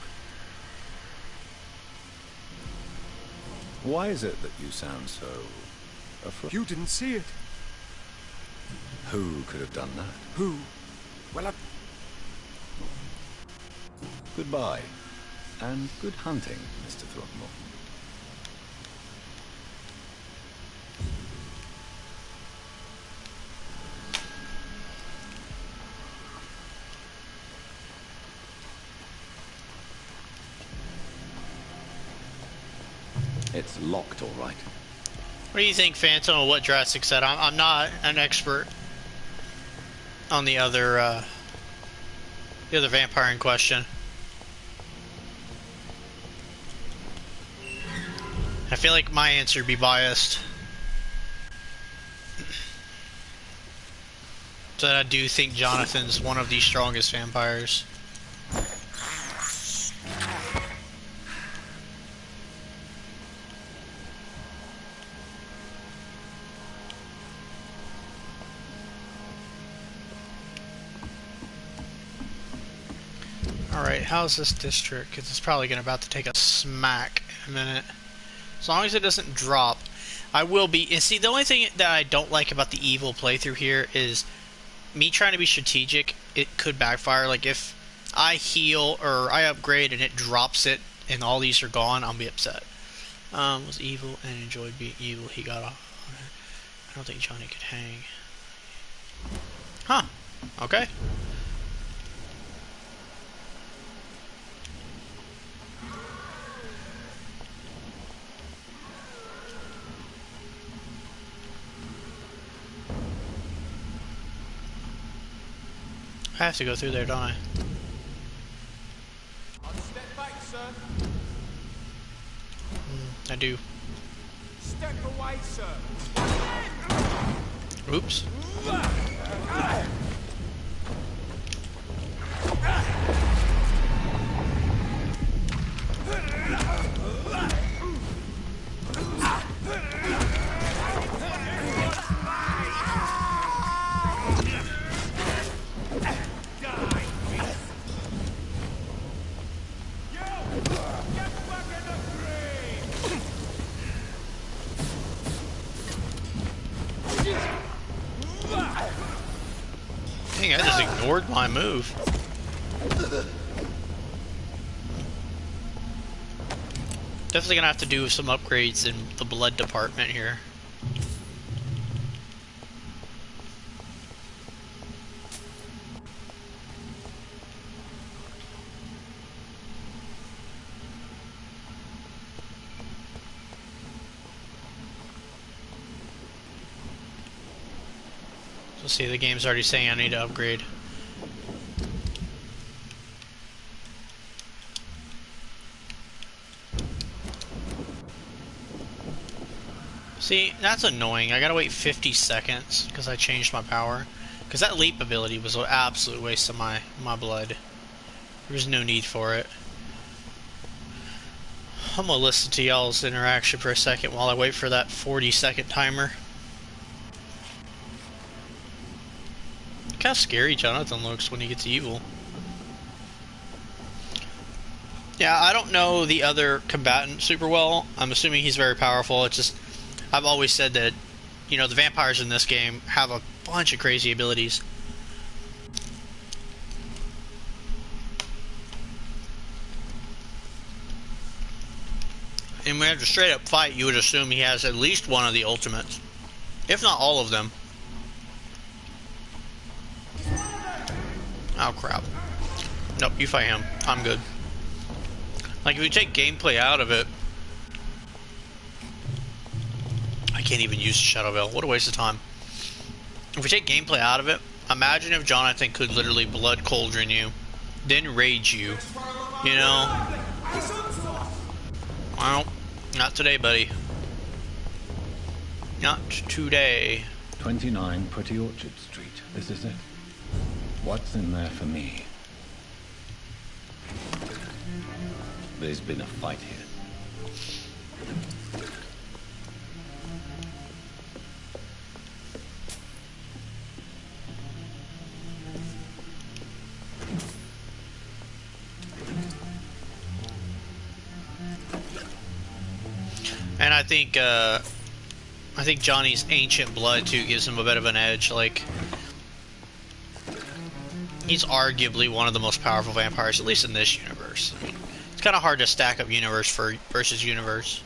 Why is it that you sound so... afraid? You didn't see it. Who could have done that? Who? Well, Goodbye. And good hunting, Mr. Throckmorton. It's locked, all right. What do you think, Phantom, of what Jurassic said? I'm not an expert on the other vampire in question. I feel like my answer would be biased. So I do think Jonathan's one of the strongest vampires. Alright, how's this district? Because it's probably about to take a smack in a minute. As long as it doesn't drop, I will be... And see, the only thing that I don't like about the evil playthrough here is me trying to be strategic, it could backfire. Like if I heal or I upgrade and it drops it and all these are gone, I'll be upset. Was evil and enjoyed being evil. He got off. I don't think Johnny could hang. Huh. Okay. I have to go through there, don't I? Step back, sir. I do. Step away, sir. Oops. Dang, I just ignored my move. Definitely gonna have to do some upgrades in the blood department here. So see, the game's already saying I need to upgrade. See, that's annoying. I gotta wait 50 seconds because I changed my power. Because that leap ability was an absolute waste of my blood. There was no need for it. I'm gonna listen to y'all's interaction for a second while I wait for that 40-second timer. Look how scary Jonathan looks when he gets evil. Yeah, I don't know the other combatant super well. I'm assuming he's very powerful. It's just, I've always said that, you know, the vampires in this game have a bunch of crazy abilities. And when you have to straight up fight, you would assume he has at least one of the ultimates, if not all of them. Oh crap. Nope, you fight him. I'm good. Like, if you take gameplay out of it, I can't even use Shadow Veil. What a waste of time. If we take gameplay out of it, imagine if Jonathan could literally blood cauldron you, then rage you. You know? Well, not today, buddy. Not today. 29 Pretty Orchard Street. This is it. What's in there for me? There's been a fight here. And I think Johnny's ancient blood too gives him a bit of an edge. Like, he's arguably one of the most powerful vampires, at least in this universe. I mean, it's kind of hard to stack up universe versus universe.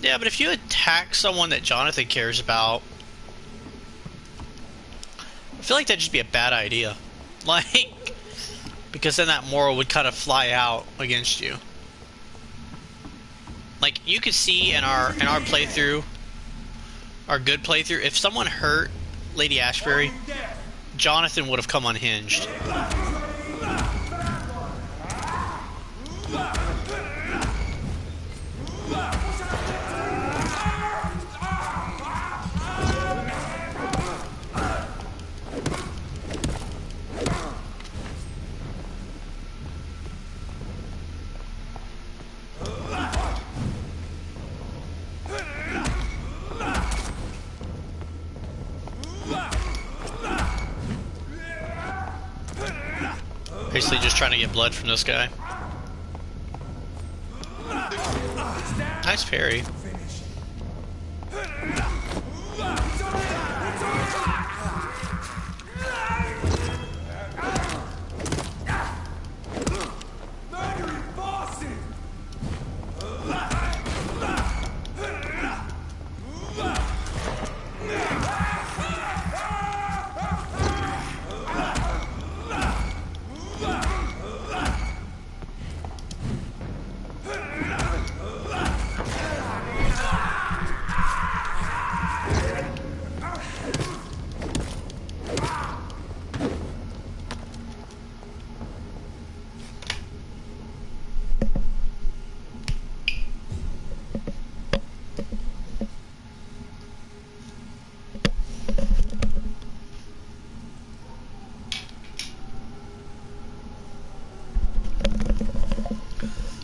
Yeah, but if you attack someone that Jonathan cares about, I feel like that'd just be a bad idea. Like, because then that moral would kind of fly out against you. Like, you could see in our playthrough, our good playthrough, if someone hurt Lady Ashbury, Jonathan would have come unhinged. Basically just trying to get blood from this guy. Nice parry.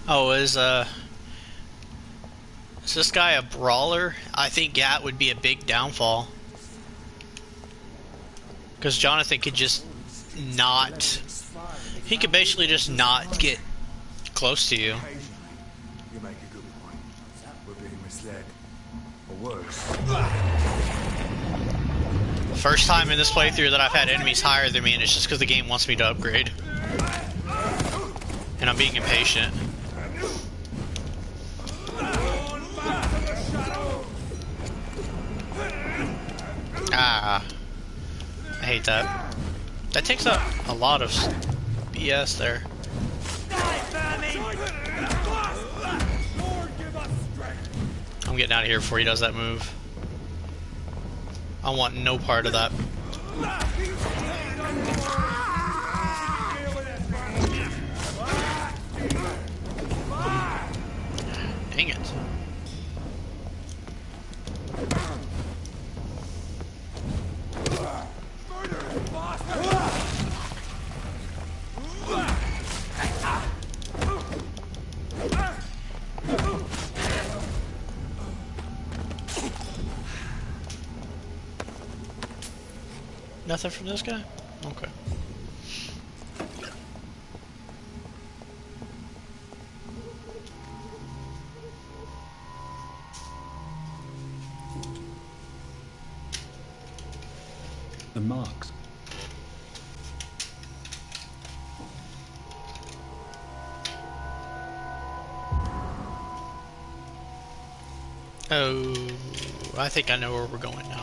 Oh, is this guy a brawler? I think Gat would be a big downfall. Because Jonathan could just not... He could basically just not get close to you. You make a good point. We're being misled. Or worse. First time in this playthrough that I've had enemies higher than me, and it's just because the game wants me to upgrade. And I'm being impatient. Ah, I hate that. That takes up a lot of BS there. I'm getting out of here before he does that move. I want no part of that. Dang it. Nothing from this guy? Okay. The marks. Oh, I think I know where we're going now.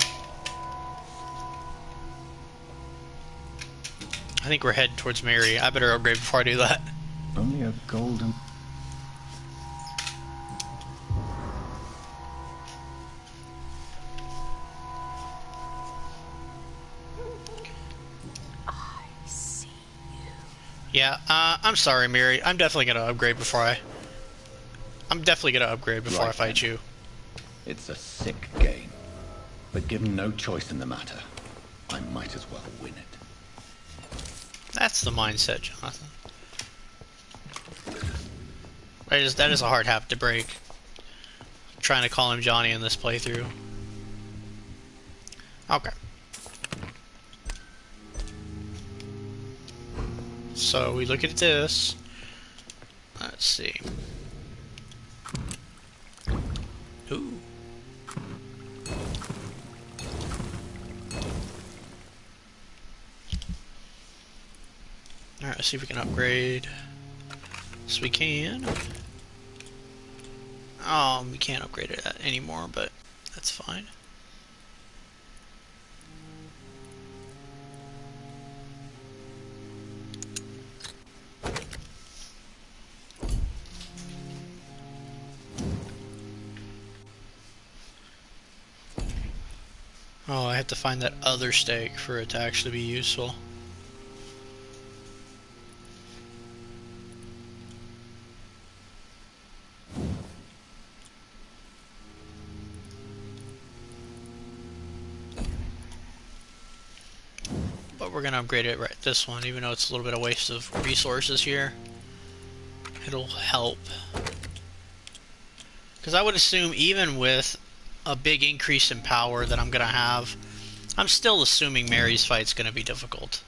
I think we're heading towards Mary. I better upgrade before I do that. Only a golden... I see you. Yeah, I'm sorry, Mary. I'm definitely gonna upgrade before I... I fight you. It's a sick game. But given no choice in the matter, I might as well win it. That's the mindset, Jonathan. That is a hard habit to break. I'm trying to call him Johnny in this playthrough. Okay. So we look at this. Let's see. Ooh. Alright, let's see if we can upgrade. Yes, we can. We can't upgrade it anymore, but that's fine. Oh, I have to find that other stake for it to actually be useful. But we're gonna upgrade it right this one, even though it's a little bit of waste of resources here. It'll help. Because I would assume even with a big increase in power that I'm gonna have, I'm still assuming Mary's fight's gonna be difficult.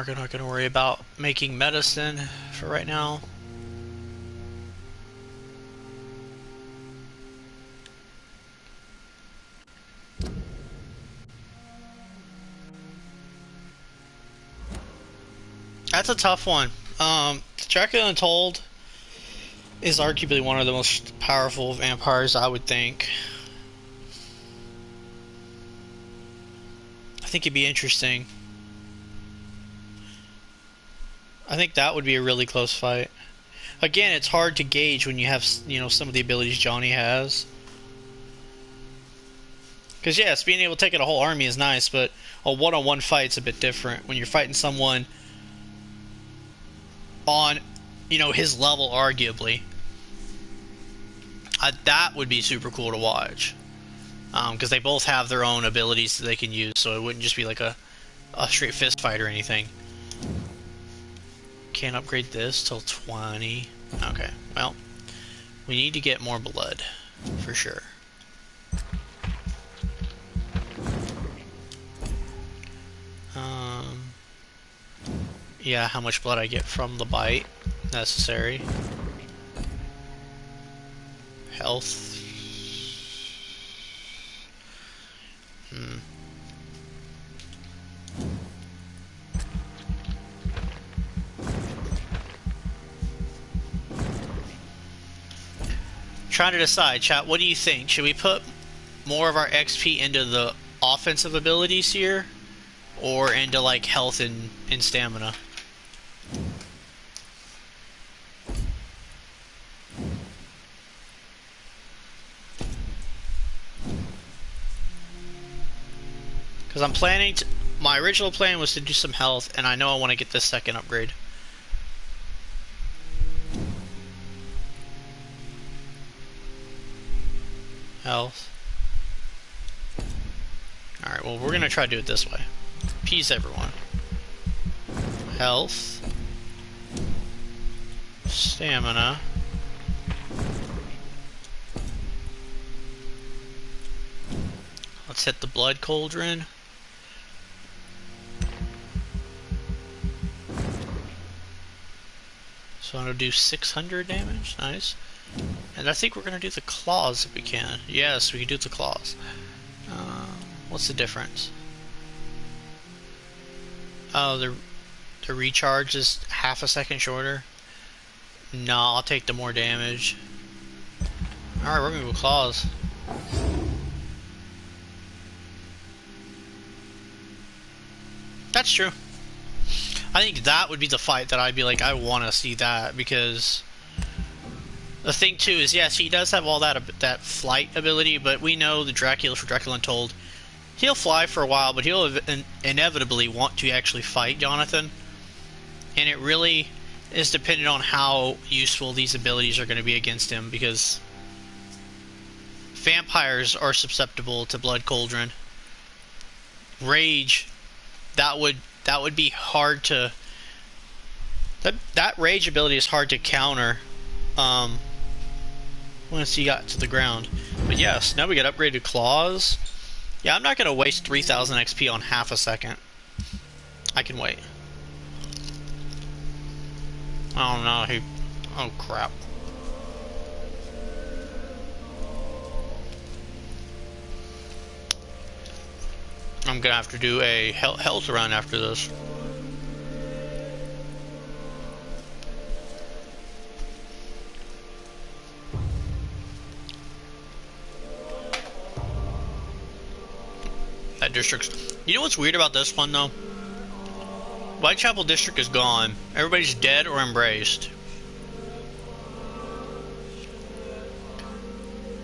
We're not going to worry about making medicine for right now. That's a tough one. Dracula Untold is arguably one of the most powerful vampires, I would think. I think it'd be interesting. I think that would be a really close fight. Again, it's hard to gauge when you have, you know, some of the abilities Johnny has. Because yes, being able to take out a whole army is nice, but a one-on-one fight's a bit different. When you're fighting someone on, you know, his level, arguably, that would be super cool to watch. Because they both have their own abilities that they can use, so it wouldn't just be like a straight fist fight or anything. Can't upgrade this till 20. Okay, well, we need to get more blood, for sure. Yeah, how much blood I get from the bite, necessary. Health. Trying to decide, chat, what do you think? Should we put more of our XP into the offensive abilities here, or into like health and stamina? Because I'm planning to, my original plan was to do some health, and I know I want to get this second upgrade. Health. Alright, well, we're going to try to do it this way. Peace, everyone. Health. Stamina. Let's hit the blood cauldron. So I'm going to do 600 damage. Nice. And I think we're going to do the claws if we can. Yes, we can do the claws. What's the difference? Oh, the recharge is half a second shorter. No, I'll take the more damage. Alright, we're going to go claws. That's true. I think that would be the fight that I'd be like, I want to see that, because the thing too is, yes, he does have all that flight ability, but we know the Dracula for Dracula Untold, he'll fly for a while, but he'll inevitably want to actually fight Jonathan, and it really is dependent on how useful these abilities are going to be against him, because vampires are susceptible to Blood Cauldron. Rage, that would be hard to... That rage ability is hard to counter once he got to the ground. But yes, now we got upgraded claws. Yeah, I'm not going to waste 3,000 XP on half a second. I can wait. Oh no, oh crap. I'm gonna have to do a health run after this. That district's... You know what's weird about this one though? Whitechapel district is gone. Everybody's dead or embraced.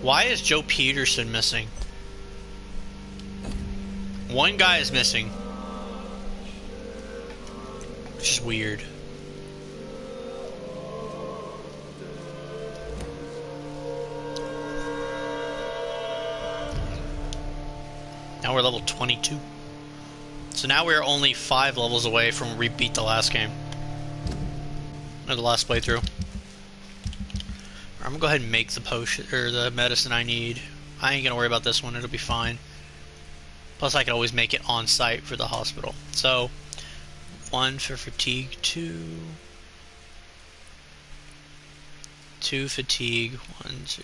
Why is Joe Peterson missing? One guy is missing. Which is weird. Now we're level 22. So now we're only 5 levels away from repeat the last game. Or the last playthrough. I'm gonna go ahead and make the potion, or the medicine I need. I ain't gonna worry about this one, it'll be fine. Plus I can always make it on site for the hospital. So, 1 for fatigue, 2. 2 fatigue, 1, 2.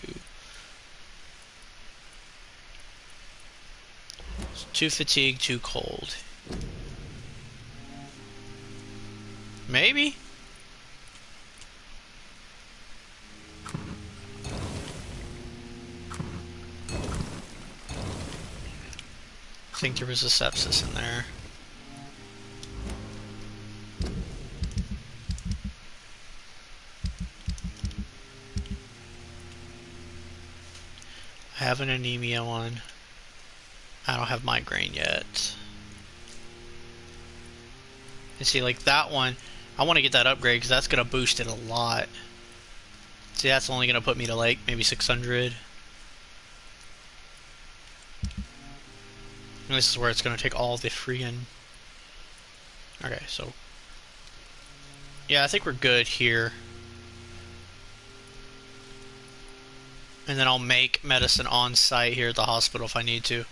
2 fatigue, 2 cold. Maybe? I think there was a sepsis in there. I have an anemia one. I don't have migraine yet. And see, like that one, I want to get that upgrade because that's going to boost it a lot. See, that's only going to put me to like maybe 600. And this is where it's going to take all the freaking... Okay, so... Yeah, I think we're good here. And then I'll make medicine on site here at the hospital if I need to.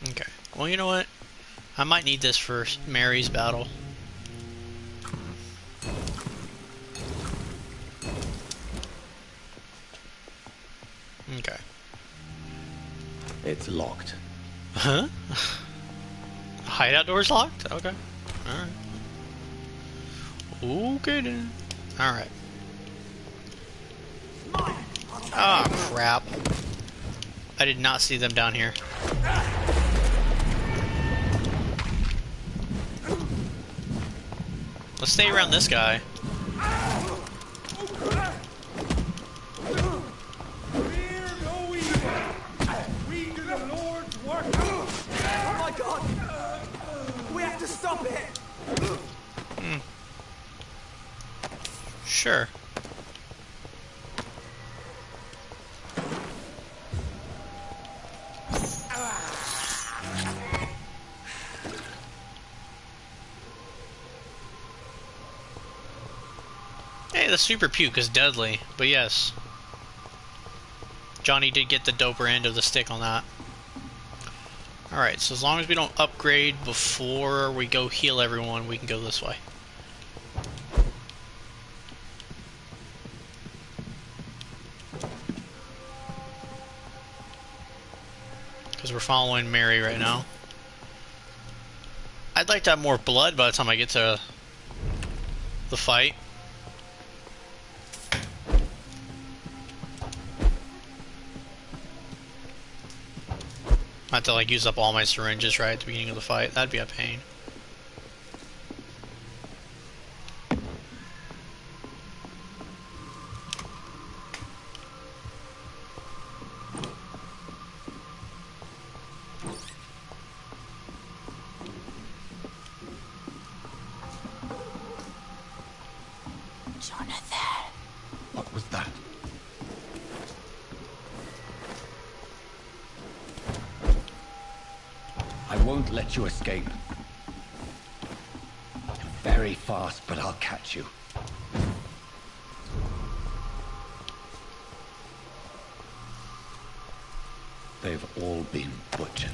Okay. Well, you know what? I might need this for Mary's battle. Okay. It's locked. Huh? Hideout door's locked? Okay. Alright. Okay then. Alright. Ah, crap. I did not see them down here. Let's stay around this guy. Oh my god! We have to stop it! Sure. Hey, the super puke is deadly, but yes. Johnny did get the doper end of the stick on that. Alright, so as long as we don't upgrade before we go heal everyone, we can go this way. Because we're following Mary right now. I'd like to have more blood by the time I get to the fight. I have to like use up all my syringes right at the beginning of the fight. That'd be a pain. Jonathan. What was that? I won't let you escape. You're very fast, but I'll catch you. They've all been butchered.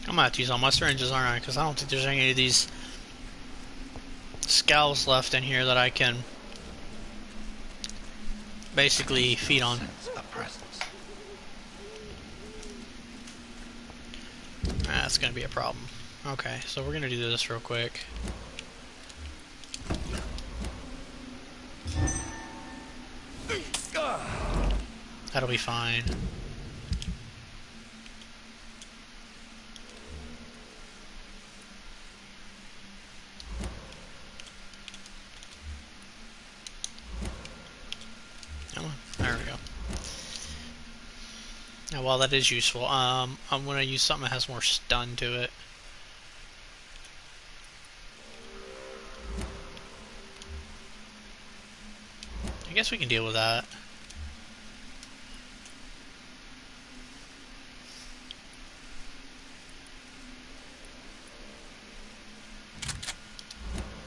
I'm gonna have to use all my syringes, aren't I? Because I don't think there's any of these scowls left in here that I can basically feed on. That's gonna be a problem. Okay, so we're gonna do this real quick. That'll be fine. There we go. Now, while that is useful, I'm going to use something that has more stun to it. I guess we can deal with that.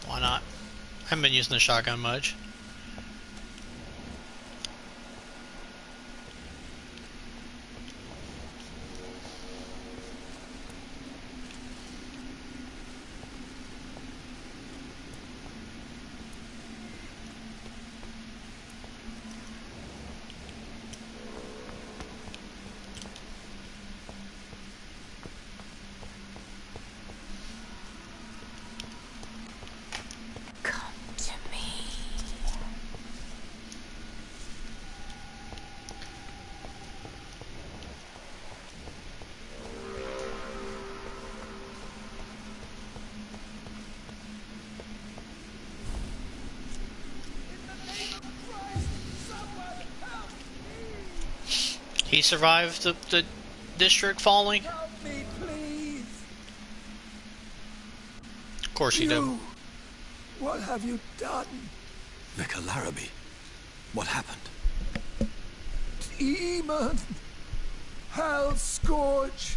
Why not? haven't been using the shotgun much. He survived the district falling? Help me, please. Of course he did. What have you done? Vicar Larrabee, what happened? Demon! Hell scourge!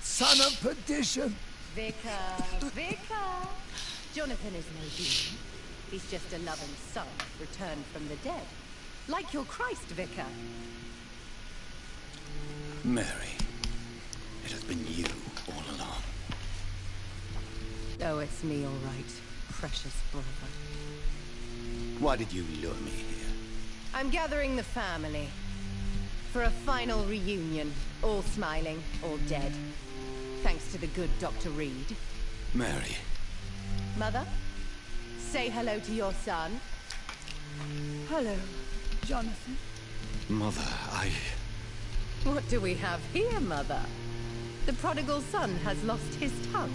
Son of perdition! Vicar! Jonathan is no demon. He's just a loving son returned from the dead. Like your Christ, Vicar. Mary, it has been you all along. Oh, it's me, all right. Precious brother. Why did you lure me here? I'm gathering the family. For a final reunion. All smiling, all dead. Thanks to the good Dr. Reed. Mary. Mother, say hello to your son. Hello, Jonathan. Mother, What do we have here, Mother? The prodigal son has lost his tongue.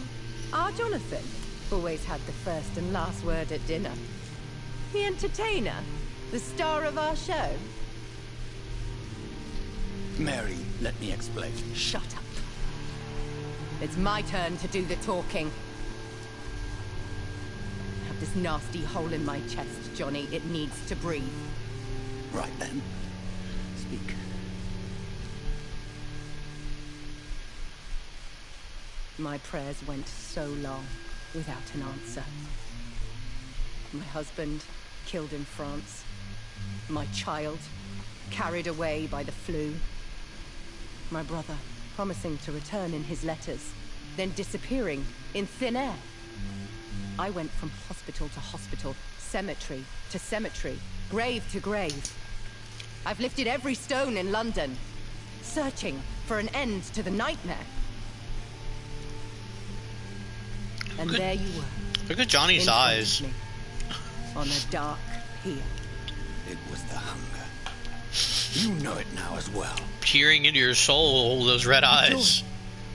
Our Jonathan always had the first and last word at dinner. The entertainer, the star of our show. Mary, let me explain. Shut up. It's my turn to do the talking. I have this nasty hole in my chest, Johnny. It needs to breathe. Right then. Speak. My prayers went so long without an answer. My husband killed in France. My child carried away by the flu. My brother promising to return in his letters, then disappearing in thin air. I went from hospital to hospital, cemetery to cemetery, grave to grave. I've lifted every stone in London, searching for an end to the nightmare. And there you were. Look at Johnny's eyes. Me, on a dark pier. It was the hunger. You know it now as well. Peering into your soul, those red eyes. Joy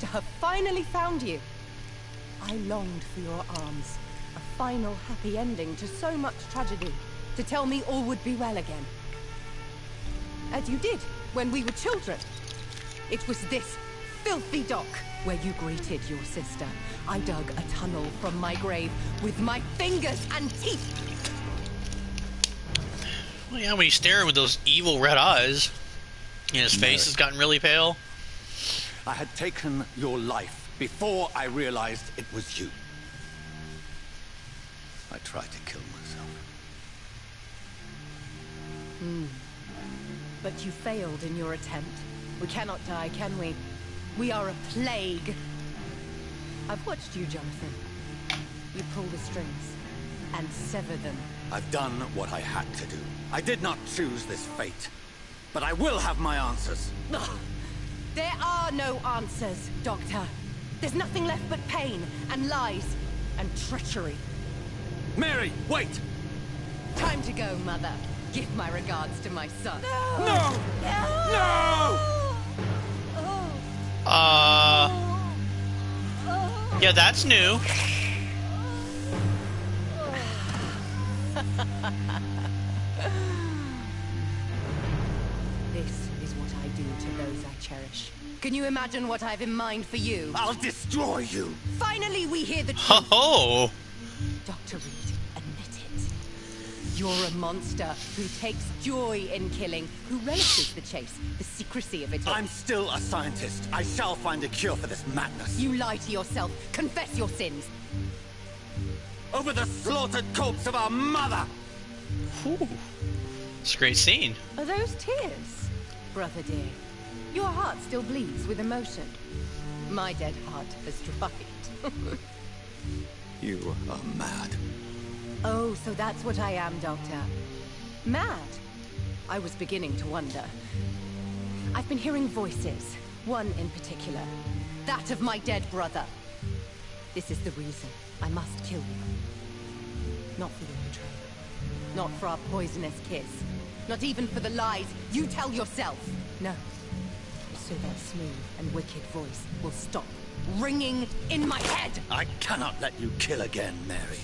to have finally found you. I longed for your arms. A final happy ending to so much tragedy. To tell me all would be well again. As you did when we were children. It was this filthy dock where you greeted your sister. I dug a tunnel from my grave with my fingers and teeth. Well, yeah, when he's staring with those evil red eyes, and his face has gotten really pale. I had taken your life before I realized it was you. I tried to kill myself. But you failed in your attempt. We cannot die, can we? We are a plague. I've watched you, Jonathan. You pull the strings and sever them. I've done what I had to do. I did not choose this fate. But I will have my answers. Ugh. There are no answers, Doctor. There's nothing left but pain and lies and treachery. Mary, wait! Time to go, Mother. Give my regards to my son. No! No! Yeah, that's new. This is what I do to those I cherish. Can you imagine what I've in mind for you? I'll destroy you! Finally, we hear the truth. Oh! Dr. Reed, admit it. You're a monster who takes joy in killing, who relishes the chase, the secrecy of it all. I'm still a scientist. I shall find a cure for this madness. You lie to yourself. Confess your sins. over the slaughtered corpse of our mother. Ooh. It's a great scene. Are those tears? Brother dear, your heart still bleeds with emotion. My dead heart has dried. You are mad. Oh, so that's what I am, Doctor. Mad? I was beginning to wonder. I've been hearing voices, one in particular. That of my dead brother. This is the reason I must kill you. Not for your betrayal. Not for our poisonous kiss. Not even for the lies you tell yourself. No. So that smooth and wicked voice will stop ringing in my head. I cannot let you kill again, Mary.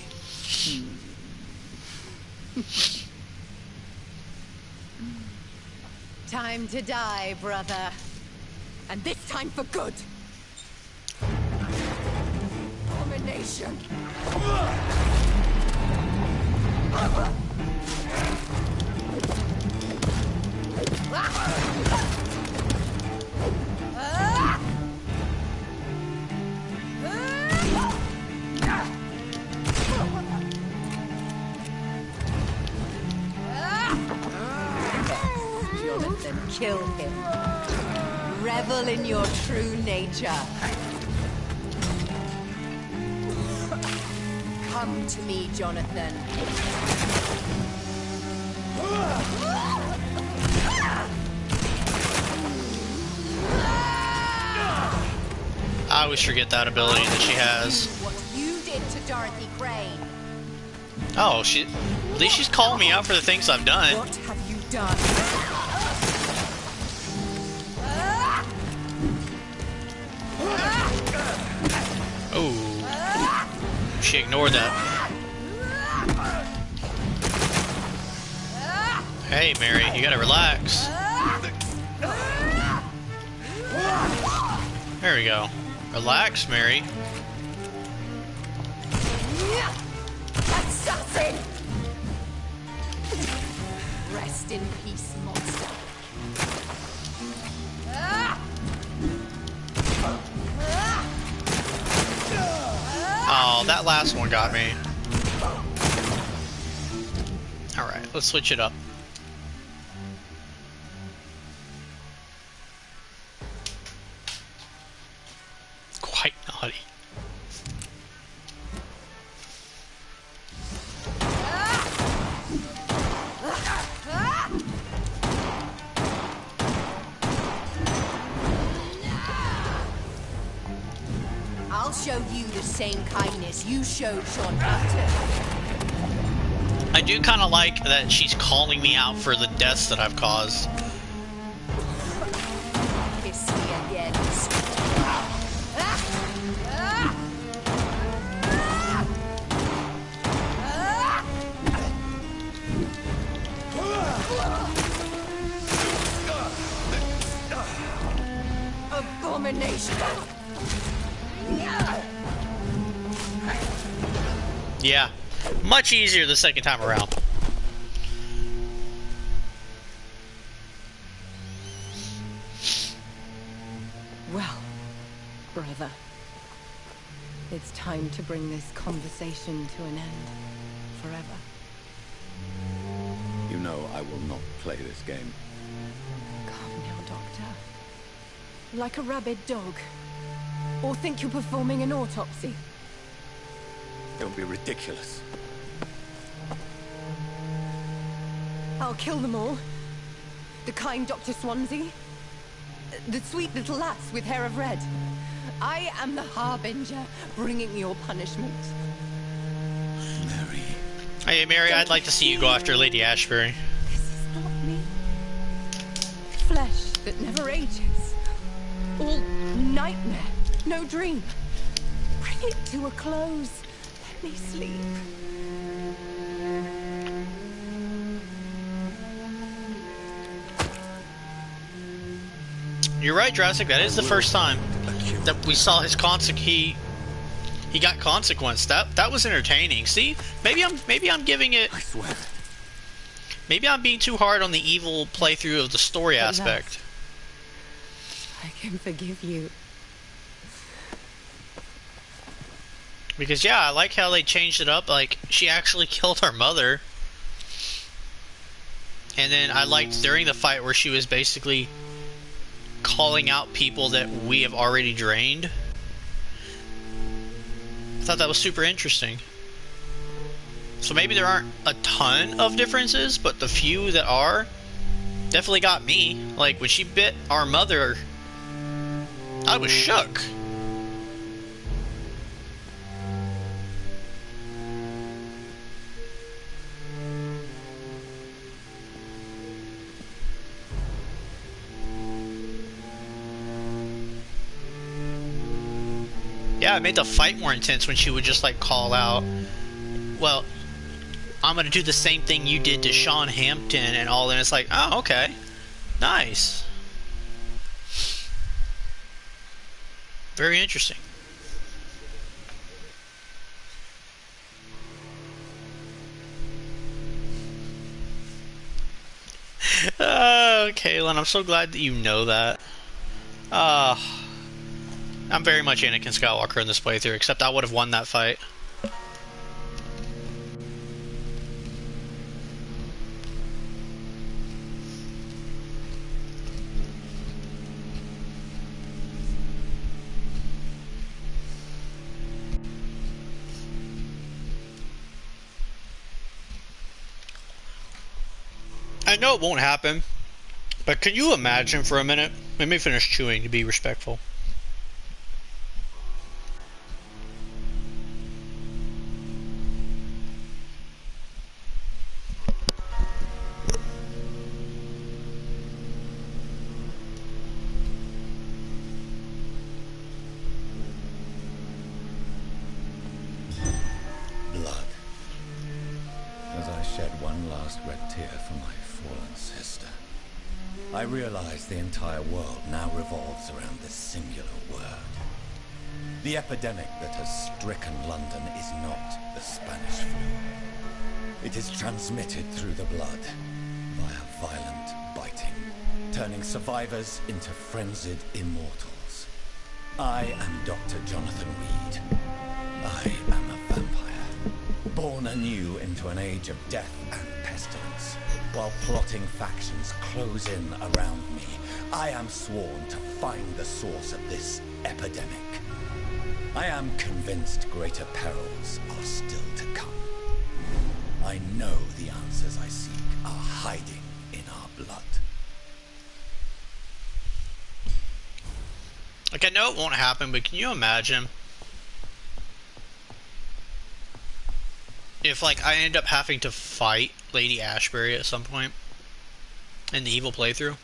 Time to die, brother. And this time for good. Domination. Jonathan, kill him. Revel in your true nature. Come to me, Jonathan. I always forget that ability that she has. What you did to Dorothy Crane. Oh, at least she's calling me out for the things I've done. What have you done? Oh, she ignored that. Hey, Mary, you gotta relax. There we go. Relax, Mary. Assassin! Rest in peace, monster. Oh, that last one got me. Alright, let's switch it up. Quite naughty. I'll show you the same kindness you showed Sean Hunter. I do kind of like that she's calling me out for the deaths that I've caused. Kiss me again. Abomination. Yeah, much easier the second time around. Well, brother, it's time to bring this conversation to an end forever. You know I will not play this game. Calm now, Doctor. Like a rabid dog. Or think you're performing an autopsy. Don't be ridiculous. I'll kill them all. The kind Dr. Swansea. The sweet little lass with hair of red. I am the Harbinger, bringing your punishment. Mary. Hey, Mary, I'd like to see you go after Lady Ashbury. This is not me. Flesh that never ages. All nightmare, no dream. Bring it to a close. Let me sleep. You're right, Jurassic. That is the first time that we saw his he got consequence. That was entertaining. See, maybe I'm giving it. I swear. Maybe I'm being too hard on the evil playthrough of the story aspect. I can forgive you. Because, yeah, I like how they changed it up. Like, she actually killed our mother. And then I liked during the fight where she was basically calling out people that we have already drained. I thought that was super interesting. So maybe there aren't a ton of differences, but the few that are definitely got me. Like, when she bit our mother, I was shook. Yeah, it made the fight more intense when she would just, like, call out, well, I'm gonna do the same thing you did to Sean Hampton and all, and it's like, oh, okay. Nice. Very interesting. Oh, Kaylin, I'm so glad that you know that. I'm very much Anakin Skywalker in this playthrough, except I would have won that fight. I know it won't happen, but can you imagine for a minute? Let me finish chewing to be respectful. Blood. As I shed one last red tear for my fallen sister, I realize the entire world now revolves around this singular word. The epidemic that has stricken London is not the Spanish flu. It is transmitted through the blood, via violent biting, turning survivors into frenzied immortals. I am Dr. Jonathan Reed. I am a vampire, born anew into an age of death and pestilence. While plotting factions close in around me, I am sworn to find the source of this epidemic. I am convinced greater perils are still to come. I know the answers I seek are hiding in our blood. Like, I know it won't happen, but can you imagine if, like, I end up having to fight Lady Ashbury at some point in the evil playthrough?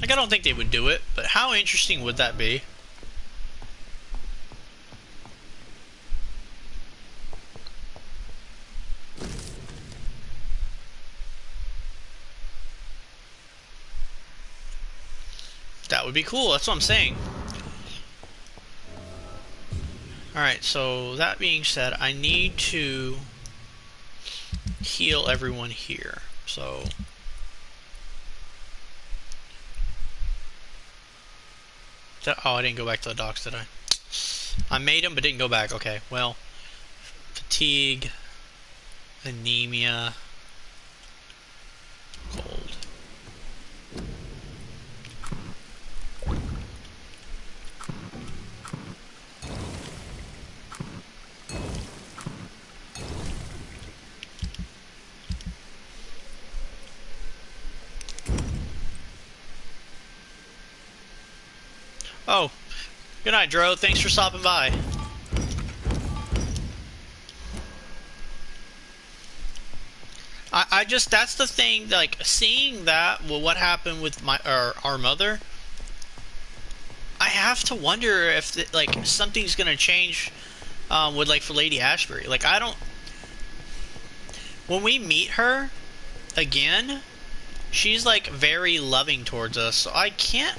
Like, I don't think they would do it, but how interesting would that be? That would be cool, that's what I'm saying. Alright, so that being said, I need to heal everyone here. So oh, I didn't go back to the docks, did I? I made them but didn't go back. Okay, well, fatigue, anemia, cold. Oh, good night, Dro. Thanks for stopping by. I just, that's the thing, like, seeing that, well, what happened with my, our mother, I have to wonder if, like, something's gonna change, with, like, for Lady Ashbury. Like, I don't, when we meet her again, she's, like, very loving towards us, so I can't,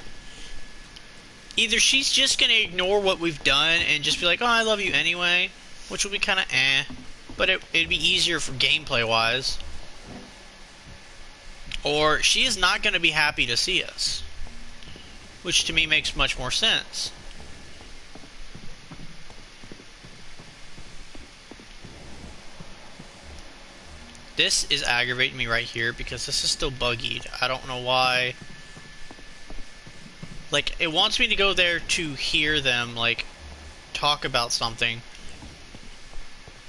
either she's just gonna ignore what we've done and just be like, oh, I love you anyway, which will be kind of but it'd be easier for gameplay-wise. Or she is not going to be happy to see us, which to me makes much more sense. This is aggravating me right here because this is still buggied. I don't know why. Like, it wants me to go there to hear them, like, talk about something.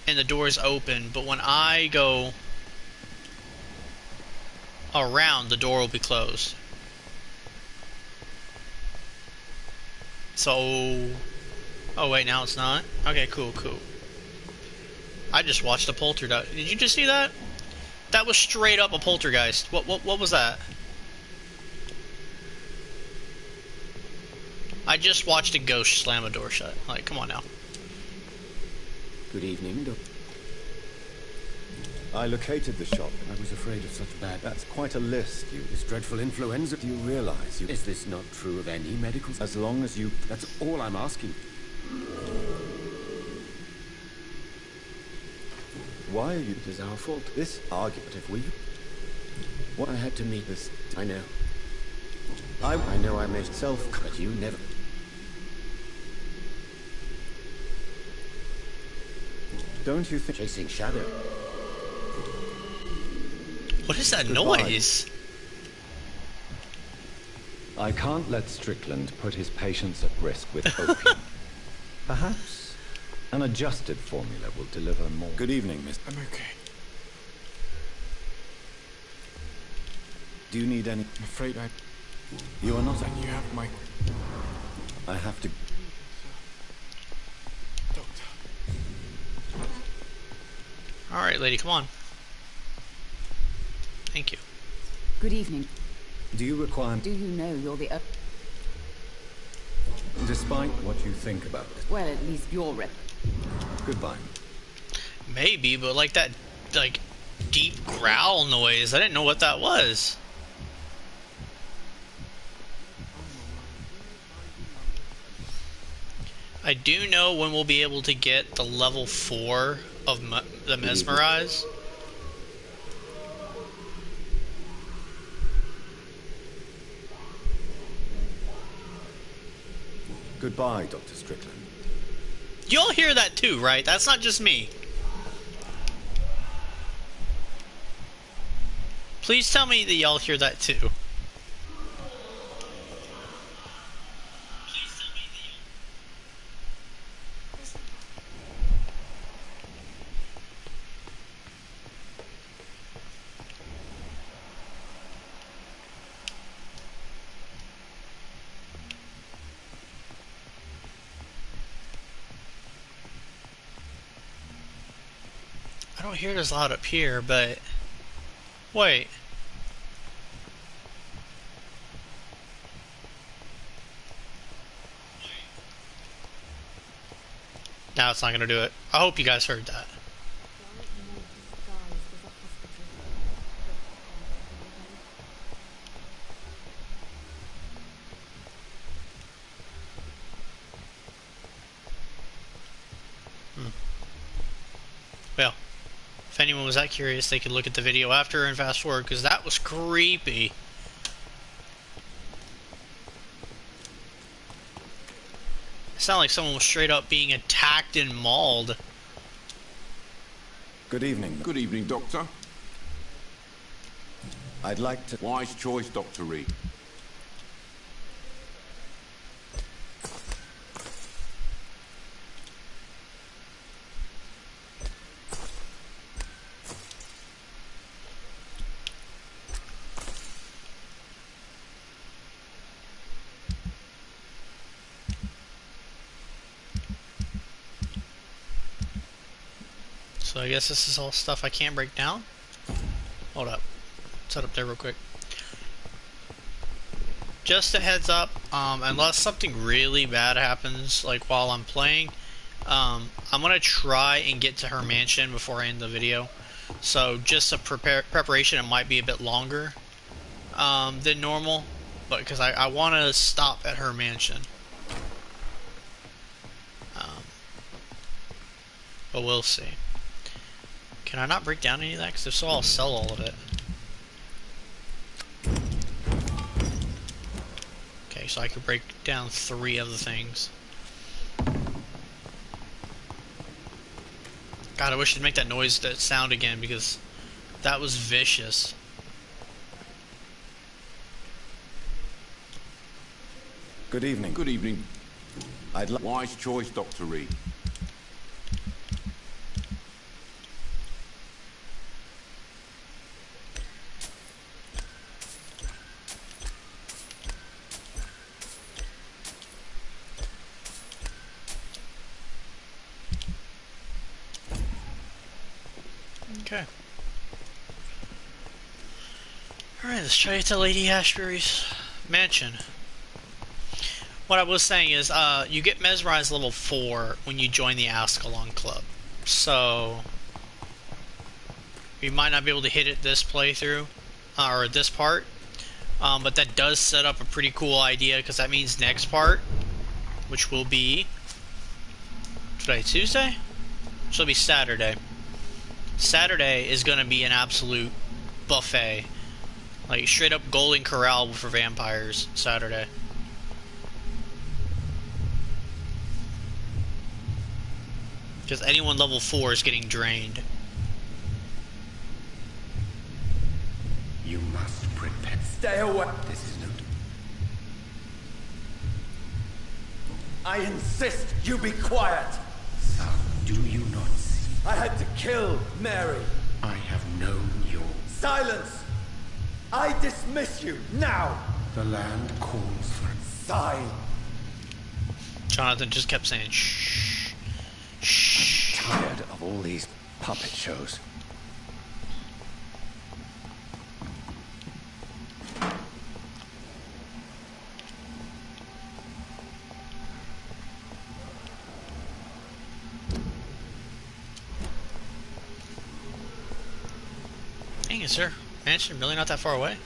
And the door's open, but when I go around, the door will be closed. So... Oh, wait, now it's not? Okay, cool, cool. I just watched a poltergeist. Did you just see that? That was straight up a poltergeist. What was that? I just watched a ghost slam a door shut. Like, come on now. Good evening, Doc. I located the shop. I was afraid of such bad... That's quite a list. This dreadful influenza. Do you realize Is this not true of any medical... As long as you... That's all I'm asking. Why are you... It is our fault. This argument, if we... What I had to meet this... I know. I know I made self... But you never... Don't you think... Chasing shadow... What is that noise? I can't let Strickland put his patients at risk with opium. Perhaps an adjusted formula will deliver more. Good evening, Miss. I'm okay. Do you need any... I'm afraid I... You are not... And you have my... I have to... Doctor. Alright, lady, come on. Thank you. Good evening. Do you require... Do you know you're the... Despite what you think about it. Well, at least you're rep. Goodbye. Maybe, but like that, like, deep growl noise, I didn't know what that was. I do know when we'll be able to get the level 4 of the Mesmerize. Goodbye, Dr. Strickland. Y'all hear that too, right? That's not just me. Please tell me that y'all hear that too. I don't hear it as loud up here, but... Wait. Now it's not gonna do it. I hope you guys heard that. Well, if anyone was that curious, they could look at the video after and fast forward, because that was creepy. It sounded like someone was straight up being attacked and mauled. Good evening. Good evening, Doctor. I'd like to... Wise choice, Dr. Reed. So I guess this is all stuff I can't break down. Hold up. Set up there real quick. Just a heads up, unless something really bad happens, like while I'm playing, I'm gonna try and get to her mansion before I end the video. So just a preparation, it might be a bit longer than normal, but because I want to stop at her mansion. But we'll see. Can I not break down any of that? Because if so, I'll sell all of it. Okay, so I could break down 3 of the things. God, I wish it'd make that noise, that sound again, because That was vicious. Good evening. Good evening. I'd like... Wise choice, Dr. Reed. Okay. Alright, let's try to get to Lady Ashbury's mansion. What I was saying is, you get mesmerized level 4 when you join the Ascalon Club. So, you might not be able to hit it this playthrough, or this part. But that does set up a pretty cool idea, because that means next part, which will be... today, Tuesday? Which will be Saturday. Saturday is going to be an absolute buffet. Like, straight up Golden Corral for vampires, Saturday. Because anyone level 4 is getting drained. You must prepare. Stay away. This is no... I insist you be quiet. So, do you not see? I had to kill Mary. I have known your... Silence! I dismiss you, now! The land calls for... Sign! Jonathan just kept saying, shh. Shh. Tired of all these puppet shows. Dang it, sir. Mansion really not that far away.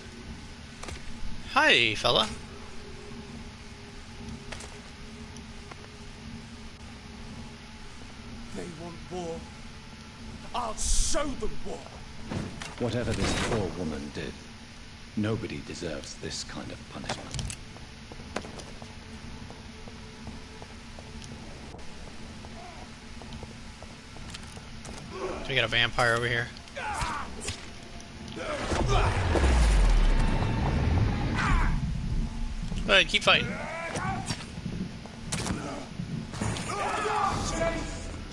Hi, fella. They want war. I'll show them war. Whatever this poor woman did, nobody deserves this kind of punishment. We got a vampire over here. Go ahead, keep fighting.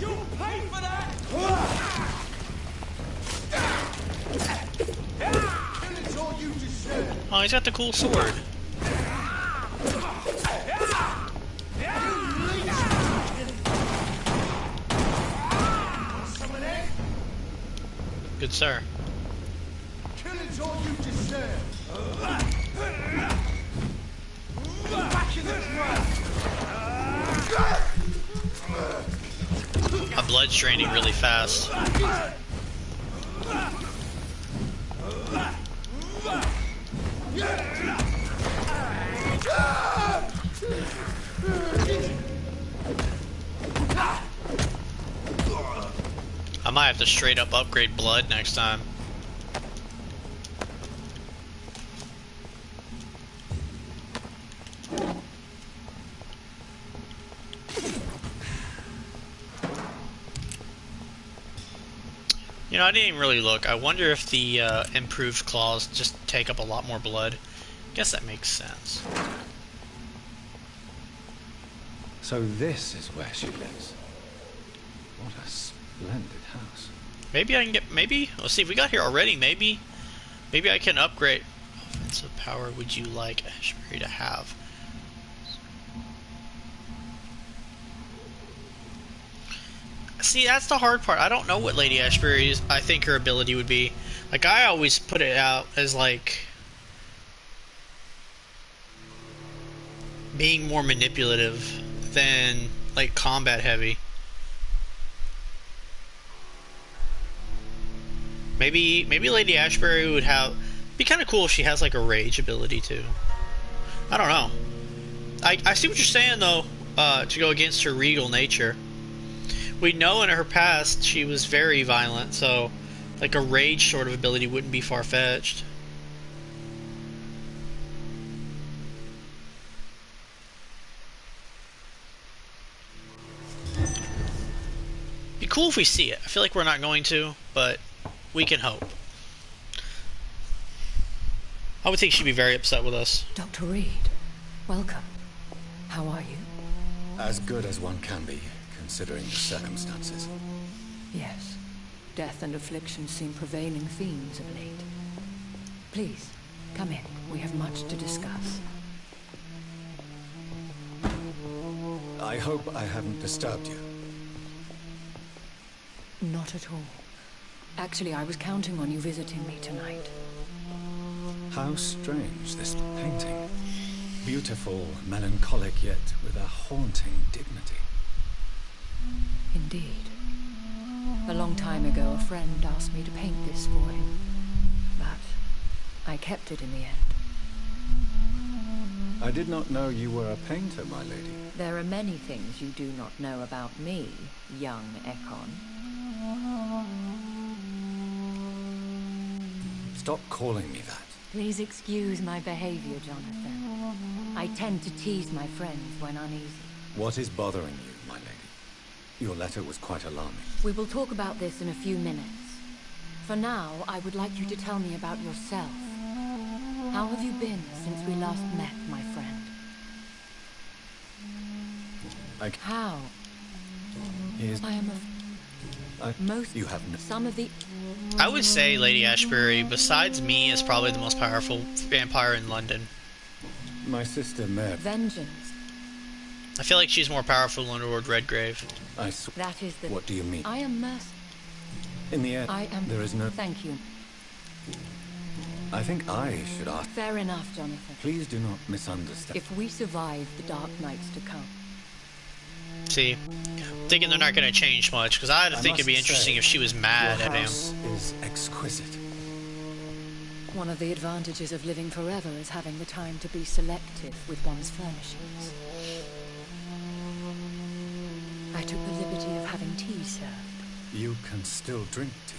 You'll pay for that! It's all you deserve. Oh, he's got the cool sword. Good sir. Killing's all you deserve. Back in the trap. My blood's draining really fast. I might have to straight up upgrade blood next time. You know, I didn't even really look. I wonder if the improved claws just take up a lot more blood. Guess that makes sense. So this is where she lives. What a splendid house. Maybe I can get, let's see if we got here already, maybe I can upgrade. Offensive power would you like Ashbury to have? See, that's the hard part. I don't know what Lady Ashbury's, I think her ability would be. Like, I always put it out as, like, being more manipulative than, like, combat heavy. Maybe Lady Ashbury would have... be kind of cool if she has, like, a rage ability, too. I don't know. I see what you're saying, though, to go against her regal nature. We know in her past she was very violent, so like a rage sort of ability wouldn't be far-fetched. Be cool if we see it. I feel like we're not going to, but we can hope. I would think she'd be very upset with us. Dr. Reed, welcome. How are you? As good as one can be, considering the circumstances. Yes. Death and affliction seem prevailing themes of late. Please, come in. We have much to discuss. I hope I haven't disturbed you. Not at all. Actually, I was counting on you visiting me tonight. How strange, this painting. Beautiful, melancholic, yet with a haunting dignity. Indeed. A long time ago, a friend asked me to paint this for him. But I kept it in the end. I did not know you were a painter, my lady. There are many things you do not know about me, young Ekon. Stop calling me that. Please excuse my behavior, Jonathan. I tend to tease my friends when uneasy. What is bothering you, my lady? Your letter was quite alarming. We will talk about this in a few minutes. For now, I would like you to tell me about yourself. How have you been since we last met, my friend? How? I am most. You have some of the. I would say Lady Ashbury, besides me, is probably the most powerful vampire in London. My sister Mary. Vengeance. I feel like she's more powerful than Lord Redgrave. That is the. What do you mean? I am merciful. In the end, I am. There is no. Thank you. I think I should ask. Fair enough, Jonathan. Please do not misunderstand. If we survive the dark nights to come. See, thinking they're not going to change much, because I think it'd be interesting if she was mad at him. Is exquisite. One of the advantages of living forever is having the time to be selective with one's furnishings. I took the liberty of having tea served. You can still drink tea.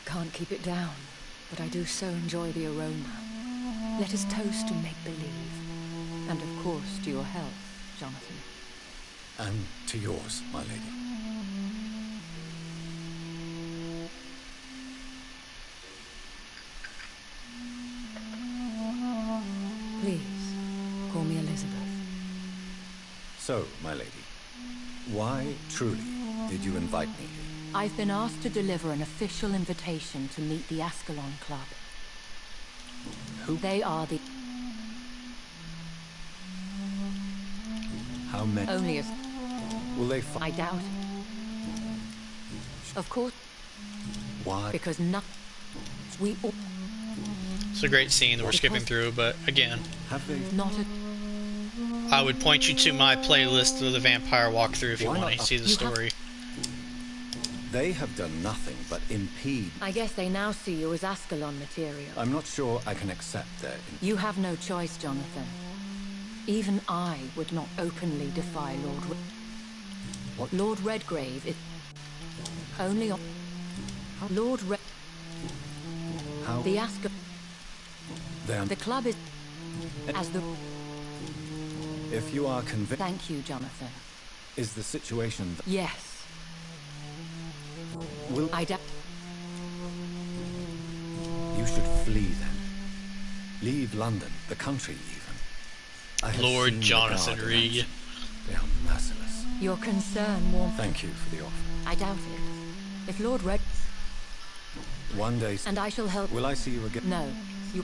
Can't keep it down, but I do so enjoy the aroma. Let us toast to make-believe. And of course to your health, Jonathan. And to yours, my lady. Please, call me Elizabeth. So, my lady, why, truly, did you invite me here? I've been asked to deliver an official invitation to meet the Ascalon Club. Who? They are the... How many? Only a... Will they I doubt it. Of course. Why? Because we all... It's a great scene that we're skipping through, but again, have they not a... I would point you to my playlist of the Vampire walkthrough if you want to see the story. They have done nothing but impede. I guess they now see you as Ascalon material. I'm not sure I can accept their... You have no choice, Jonathan. Even I would not openly defy What? Lord Redgrave is only on Lord Red. How? The Ascalon. Then. The club is as the. If you are convinced. Thank you, Jonathan. Is the situation? Yes. Will I doubt. You should flee then. Leave London, the country even. I have Lord seen Jonathan the Reed. They are merciless. Your concern warm. Thank you for the offer. I doubt it. If Lord Red. One day. And I shall help. Will I see you again? No. You.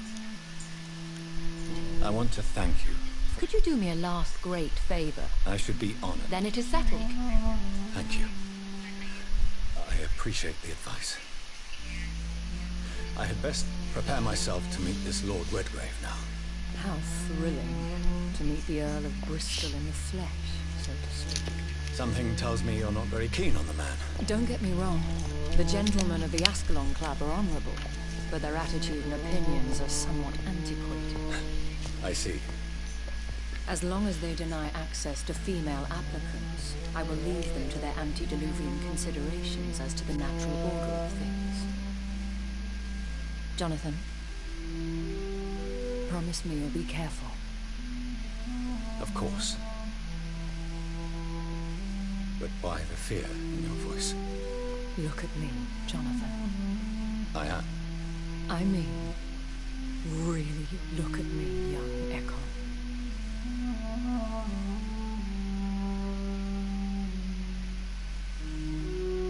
I want to thank you. Could you do me a last great favor? I should be honored. Then it is settled. Thank you. I appreciate the advice. I had best prepare myself to meet this Lord Redgrave now. How thrilling to meet the Earl of Bristol in the flesh, so to speak. Something tells me you're not very keen on the man. Don't get me wrong. The gentlemen of the Ascalon Club are honorable, but their attitude and opinions are somewhat antiquated. I see. As long as they deny access to female applicants, I will leave them to their antediluvian considerations as to the natural order of things. Jonathan, promise me you'll be careful. Of course. But why the fear in your voice? Look at me, Jonathan. I am. I mean, Really look at me, young Echo.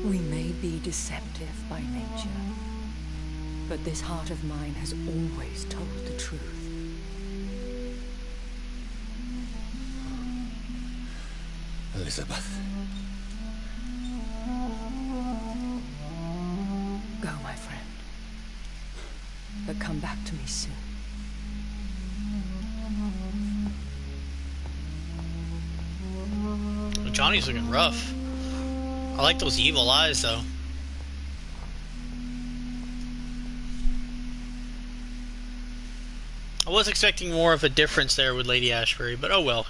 We may be deceptive by nature, but this heart of mine has always told the truth. Elizabeth. Go, my friend. But come back to me soon. Johnny's looking rough. I like those evil eyes, though. I was expecting more of a difference there with Lady Ashbury, but oh well.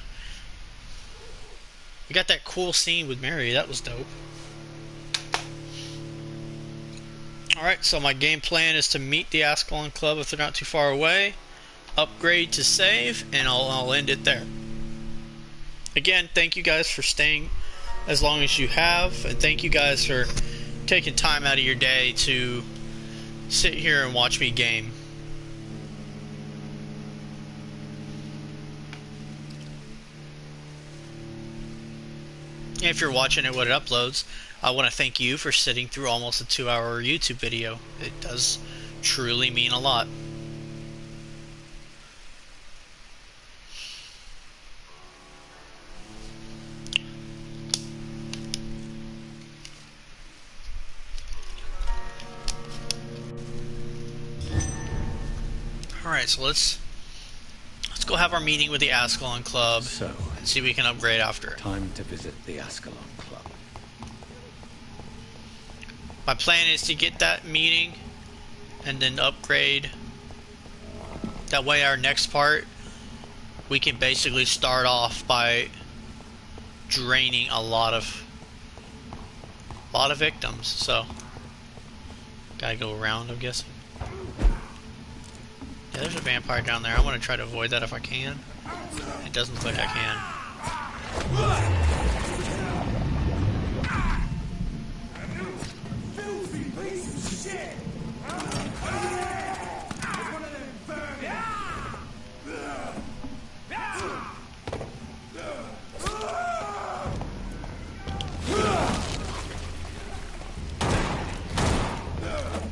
We got that cool scene with Mary. That was dope. Alright, so my game plan is to meet the Ascalon Club if they're not too far away, upgrade to save, and I'll end it there. Again, thank you guys for staying as long as you have, and thank you guys for taking time out of your day to sit here and watch me game. And if you're watching it when it uploads, I want to thank you for sitting through almost a 2-hour YouTube video. It does truly mean a lot. Alright, so let's go have our meeting with the Ascalon Club and see if we can upgrade after. Time to visit the Ascalon Club. My plan is to get that meeting and then upgrade. That way our next part, we can basically start off by draining a lot of victims. So, gotta go around, I'm guessing. Yeah, there's a vampire down there. I want to try to avoid that if I can. It doesn't look like I can.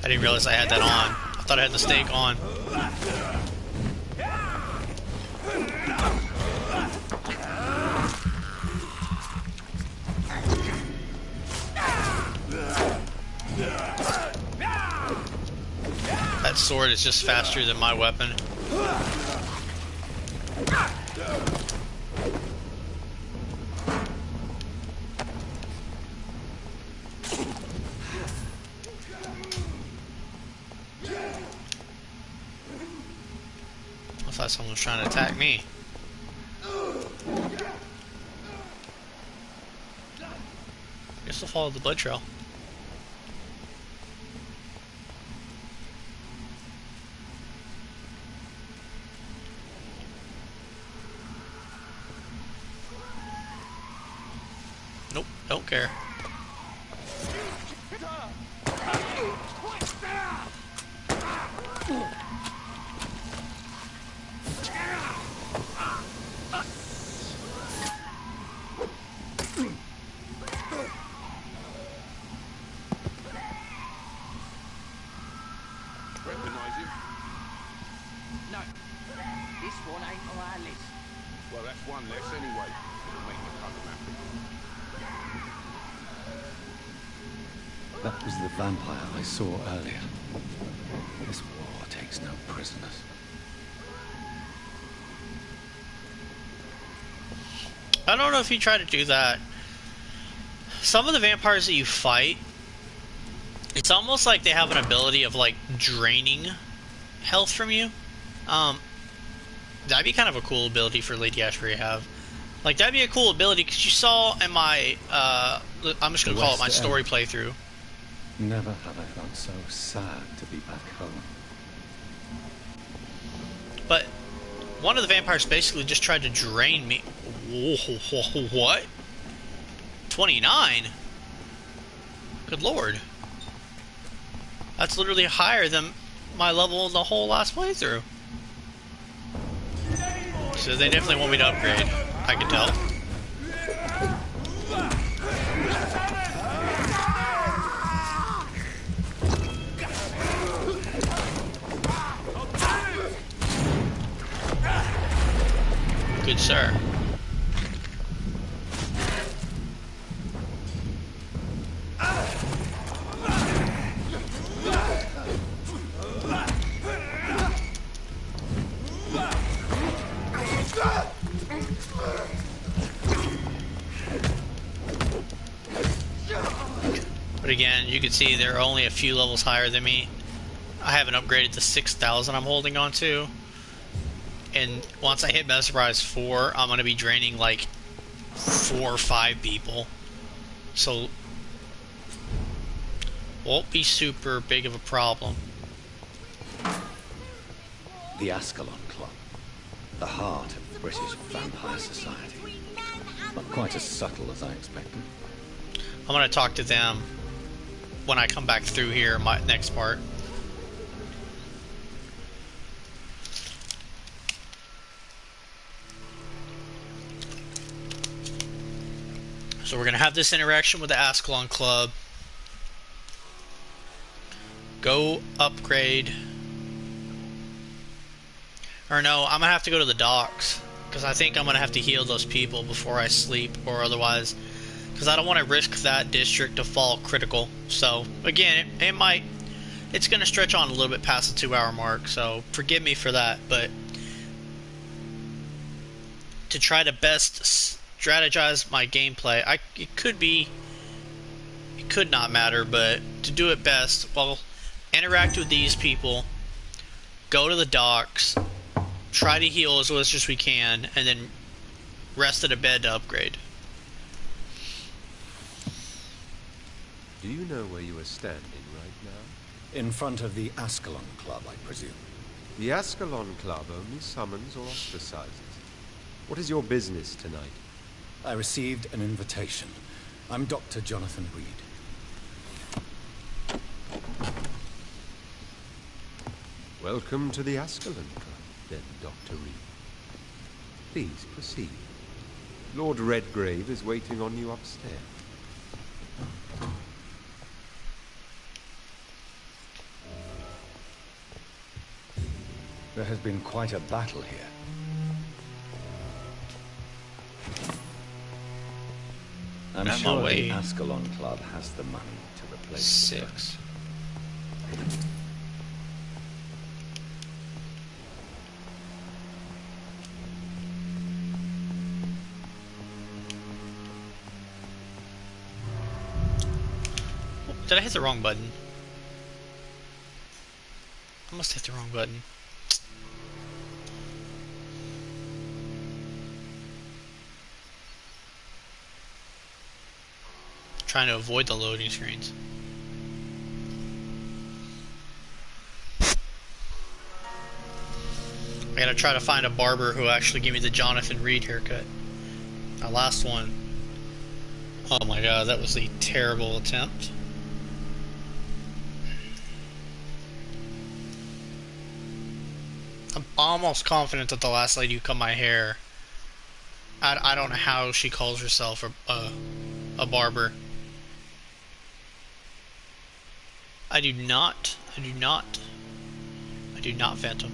I didn't realize I had that on. I thought I had the stake on. That sword is just faster than my weapon. I thought someone was trying to attack me. Guess I'll follow the blood trail. Nope, don't care. Recognize him? No. This one ain't on our list. Well, that's one less anyway. It'll make the customer happy. That was the vampire I saw earlier. This war takes no prisoners. I don't know if you try to do that. Some of the vampires that you fight, it's almost like they have an ability of like draining health from you. That'd be kind of a cool ability for Lady Ashbury to have. Like, that'd be a cool ability, because you saw in my, I'm just going to call it my story playthrough. Never have I felt so sad to be back home. But one of the vampires basically just tried to drain me. What? 29? Good lord. That's literally higher than my level in the whole last playthrough. So they definitely want me to upgrade. I can tell. Good sir. But again, you can see they're only a few levels higher than me. I haven't upgraded to 6,000 I'm holding on to. And once I hit Mesmerize 4, I'm going to be draining like 4 or 5 people. So, won't be super big of a problem. The Ascalon Club. The heart of British vampire society. Not quite as subtle as I expected. I'm going to talk to them when I come back through here in my next part. So we're going to have this interaction with the Ascalon Club. Go upgrade. Or no, I'm going to have to go to the docks. Because I think I'm going to have to heal those people before I sleep. Or otherwise. Because I don't want to risk that district to fall critical. So, again, it might... It's going to stretch on a little bit past the 2-hour mark. So, forgive me for that. But... to try to best strategize my gameplay, it could not matter, but to do it best, well, interact with these people, go to the docks, try to heal as much as we can, and then rest at a bed to upgrade. Do you know where you are standing right now? In front of the Ascalon Club, I presume. The Ascalon Club only summons or ostracizes. What is your business tonight? I received an invitation. I'm Dr. Jonathan Reed. Welcome to the Ascalon Club, then, Dr. Reed. Please proceed. Lord Redgrave is waiting on you upstairs. There has been quite a battle here. I'm sure the Ascalon Club has the money to replace 6. Did I hit the wrong button? I must have hit the wrong button. Trying to avoid the loading screens. I gotta try to find a barber who actually gave me the Jonathan Reed haircut. My last one. Oh my god, that was a terrible attempt. I'm almost confident that the last lady who cut my hair, I don't know how she calls herself a barber. I do not Phantom.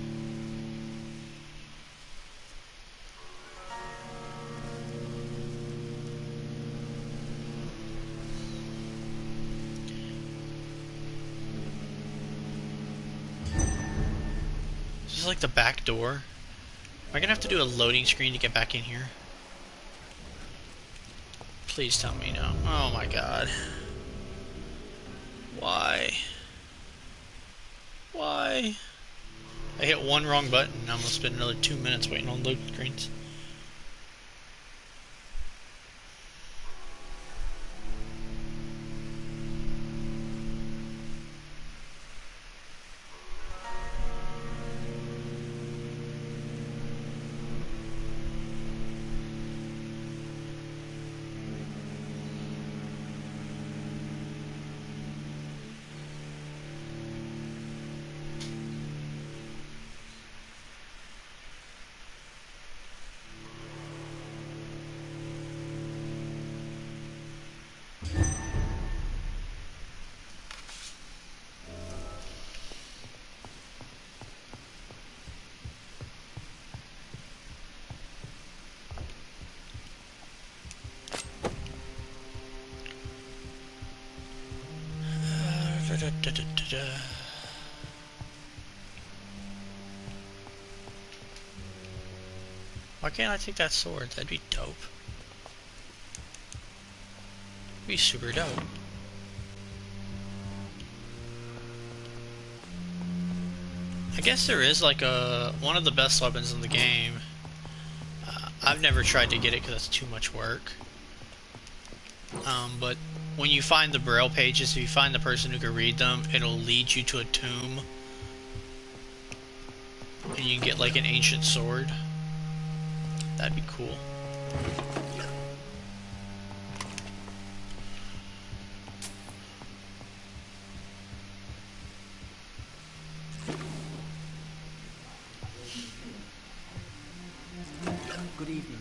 This is like the back door. Am I gonna have to do a loading screen to get back in here? Please tell me no. Oh my god. Why? Why? I hit one wrong button and I'm gonna spend another 2 minutes waiting on load screens. Da, da, da, da. Why can't I take that sword? That'd be dope. Be super dope. I guess there is like one of the best weapons in the game. I've never tried to get it because it's too much work. But when you find the braille pages, if you find the person who can read them, it'll lead you to a tomb. And you can get like an ancient sword. That'd be cool. Good evening.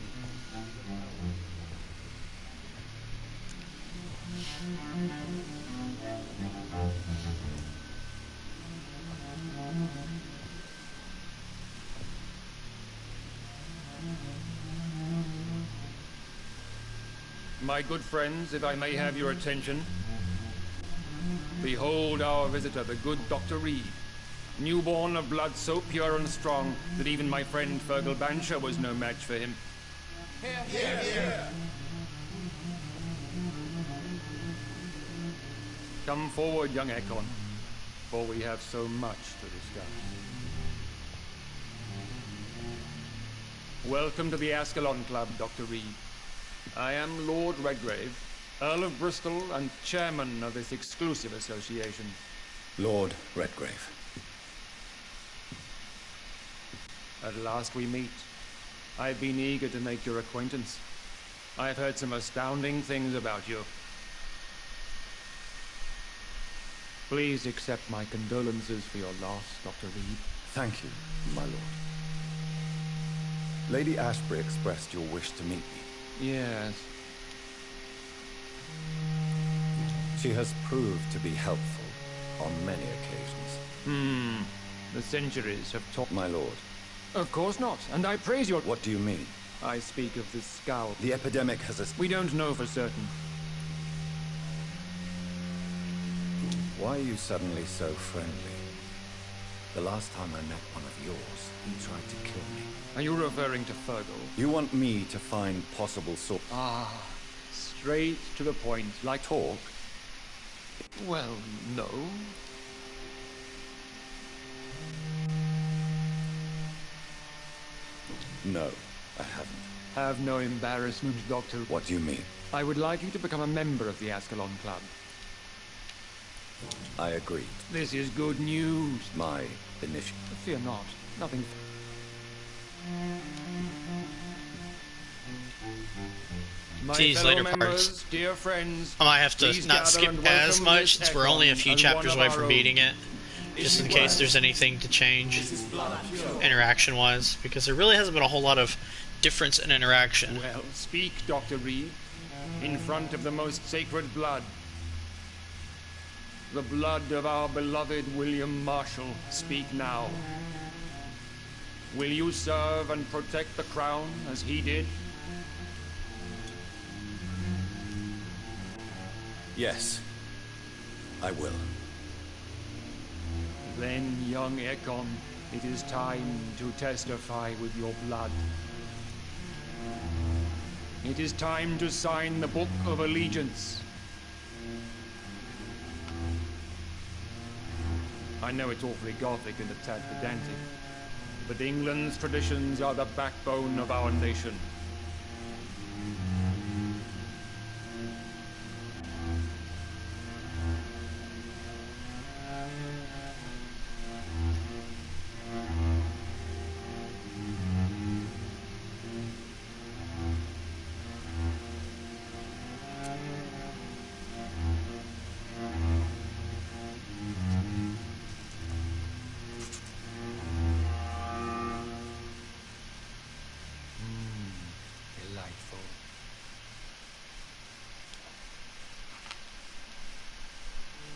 My good friends, if I may have your attention. Behold our visitor, the good Dr. Reed. Newborn of blood so pure and strong that even my friend Fergal Bansher was no match for him. Here, here. Come forward, young Ekon, for we have so much to discuss. Welcome to the Ascalon Club, Dr. Reed. I am Lord Redgrave, Earl of Bristol and chairman of this exclusive association. Lord Redgrave. At last we meet. I've been eager to make your acquaintance. I've heard some astounding things about you. Please accept my condolences for your loss, Dr. Reed. Thank you, my lord. Lady Ashbury expressed your wish to meet me. Yes. She has proved to be helpful on many occasions. The centuries have taught... My lord. Of course not, and I praise your... What do you mean? I speak of this scowl. The epidemic has... We don't know for certain. Why are you suddenly so friendly? The last time I met one of yours, he tried to kill me. Are you referring to Fergal? You want me to find possible source... Straight to the point. Like talk? Well, no. No, I haven't. Have no embarrassment, Doctor. What do you mean? I would like you to become a member of the Ascalon Club. I agreed. This is good news. My initiative. Fear not. Nothing... These later members, parts, dear friends, I might have to not skip as much since we're only a few chapters away from beating it, just in case there's anything to change interaction-wise, because there really hasn't been a whole lot of difference in interaction. Well, speak, Dr. Reed, in front of the most sacred blood. The blood of our beloved William Marshall. Speak now. Will you serve and protect the crown as he did? Yes, I will. Then, young Ekon, it is time to testify with your blood. It is time to sign the Book of Allegiance. I know it's awfully gothic and a tad pedantic, but England's traditions are the backbone of our nation.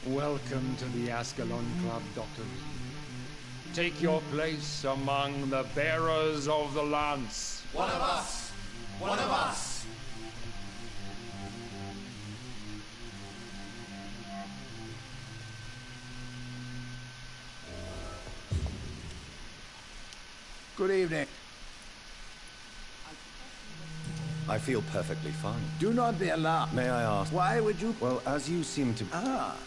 Welcome to the Ascalon Club, Dr. Reed. Take your place among the bearers of the lance. One of us! One of us! Good evening. I feel perfectly fine. Do not be alarmed. May I ask? Why would you? Well, as you seem to... Ah.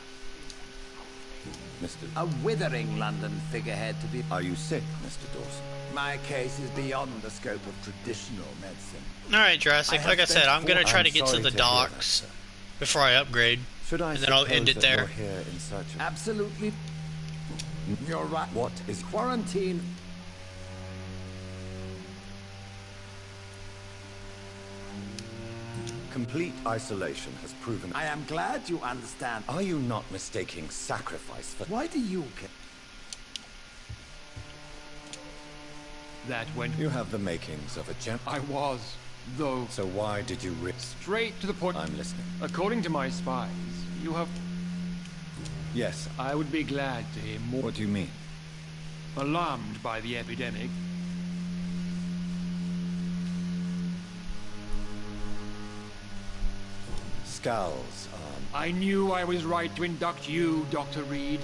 Mr. A withering London figurehead to be... Are you sick, Mr. Dawson? My case is beyond the scope of traditional medicine. Alright, Jurassic, like I said, I'm gonna try to get to the docks before I upgrade. Should I and then I'll end it there. You're here in search of... Absolutely. You're right. What is... Quarantine. Complete isolation has proven... I am glad you understand. Are you not mistaking sacrifice for... Why do you care? That went... You have the makings of a gent... I was, though... So why did you rip... Straight to the point... I'm listening. According to my spies, you have... Yes. I would be glad to hear more... What do you mean? Alarmed by the epidemic. Scowls, I knew I was right to induct you, Dr. Reed.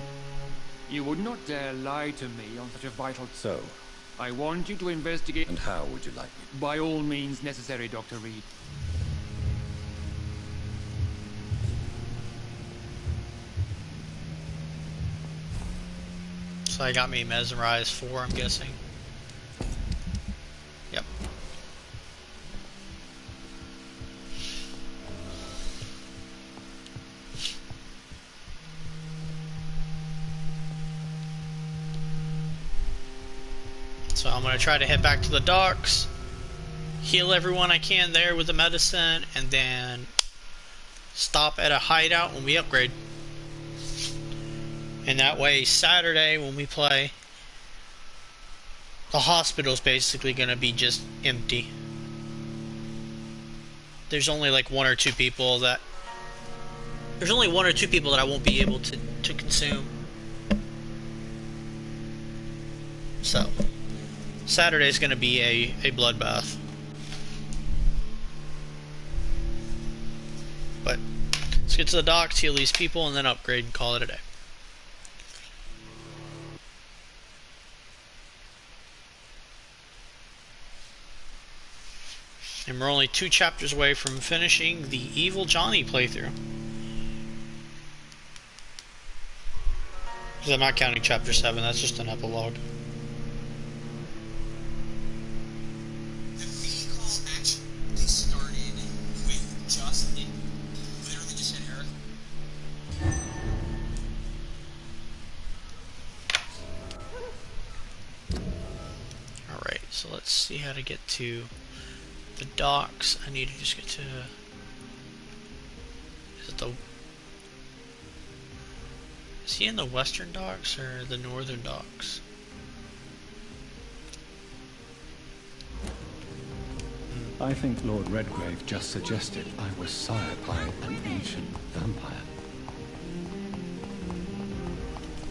You would not dare lie to me on such a vital... So? I want you to investigate... And how would you like me? By all means necessary, Dr. Reed. So I got me mesmerized 4, I'm guessing. Yep. So I'm going to try to head back to the docks, heal everyone I can there with the medicine, and then stop at a hideout when we upgrade. And that way, Saturday when we play, the hospital's basically going to be just empty. There's only like 1 or 2 people that... There's only 1 or 2 people that I won't be able to consume. So... Saturday's going to be a bloodbath. But let's get to the docks, heal these people, and then upgrade and call it a day. And we're only 2 chapters away from finishing the Evil Johnny playthrough. Because I'm not counting chapter 7, that's just an epilogue. So let's see how to get to the docks. I need to just get to... Is it the... Is he in the western docks or the northern docks? I think Lord Redgrave just suggested I was sired by an ancient vampire.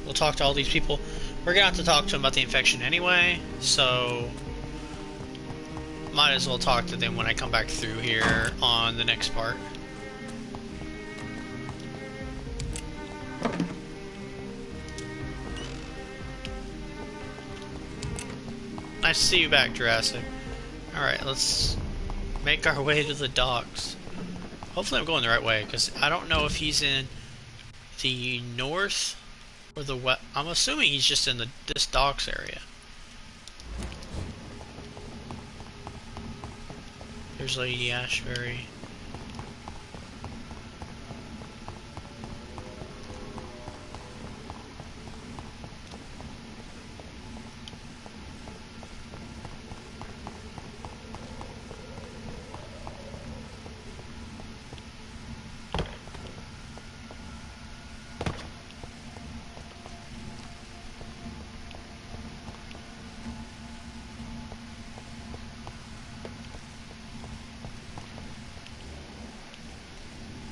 We'll talk to all these people. We're gonna have to talk to them about the infection anyway, so... Might as well talk to them when I come back through here on the next part. Nice to see you back, Jurassic. Alright, let's make our way to the docks. Hopefully I'm going the right way, because I don't know if he's in the north or the west. I'm assuming he's just in this docks area. There's Lady Ashbury.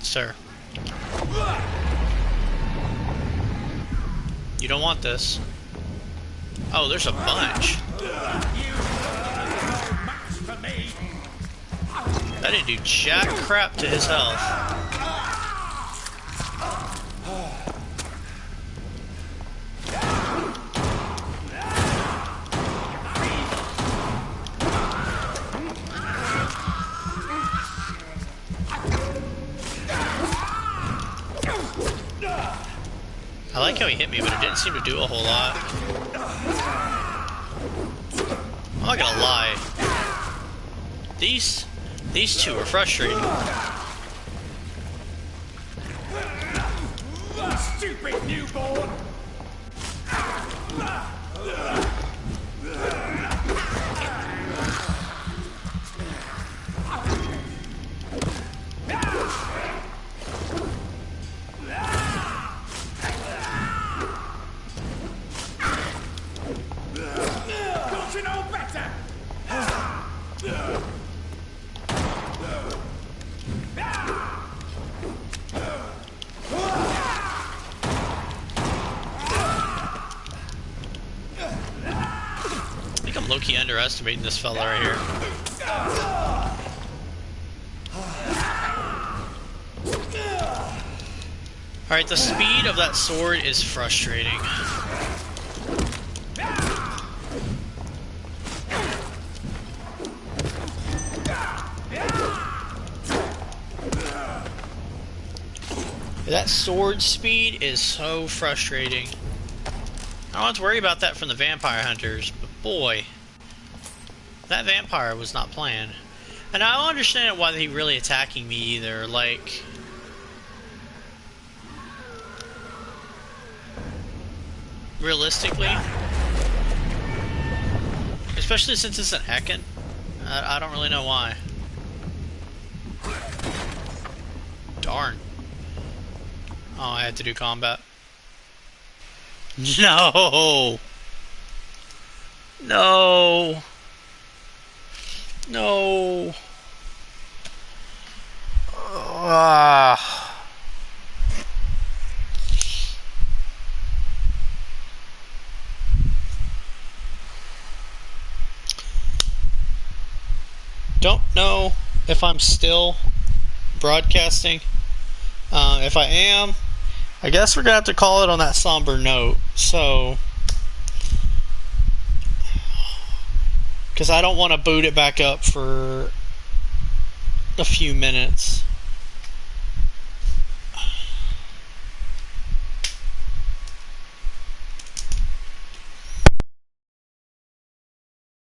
Sir. You don't want this. Oh, there's a bunch. That didn't do jack crap to his health. I like how he hit me, but it didn't seem to do a whole lot. I'm not gonna lie. These two are frustrating. Stupid newborn! Don't you know better? I think I'm low-key underestimating this fella right here. Alright, the speed of that sword is frustrating. That sword speed is so frustrating. I don't have to worry about that from the vampire hunters, but boy, that vampire was not playing. And I don't understand why he really attacking me either. Like, realistically, especially since it's an Ekin, I don't really know why. Darn. Oh, I had to do combat. No! No! No! Don't know if I'm still broadcasting. If I am, I guess we're gonna have to call it on that somber note. So, because I don't want to boot it back up for a few minutes.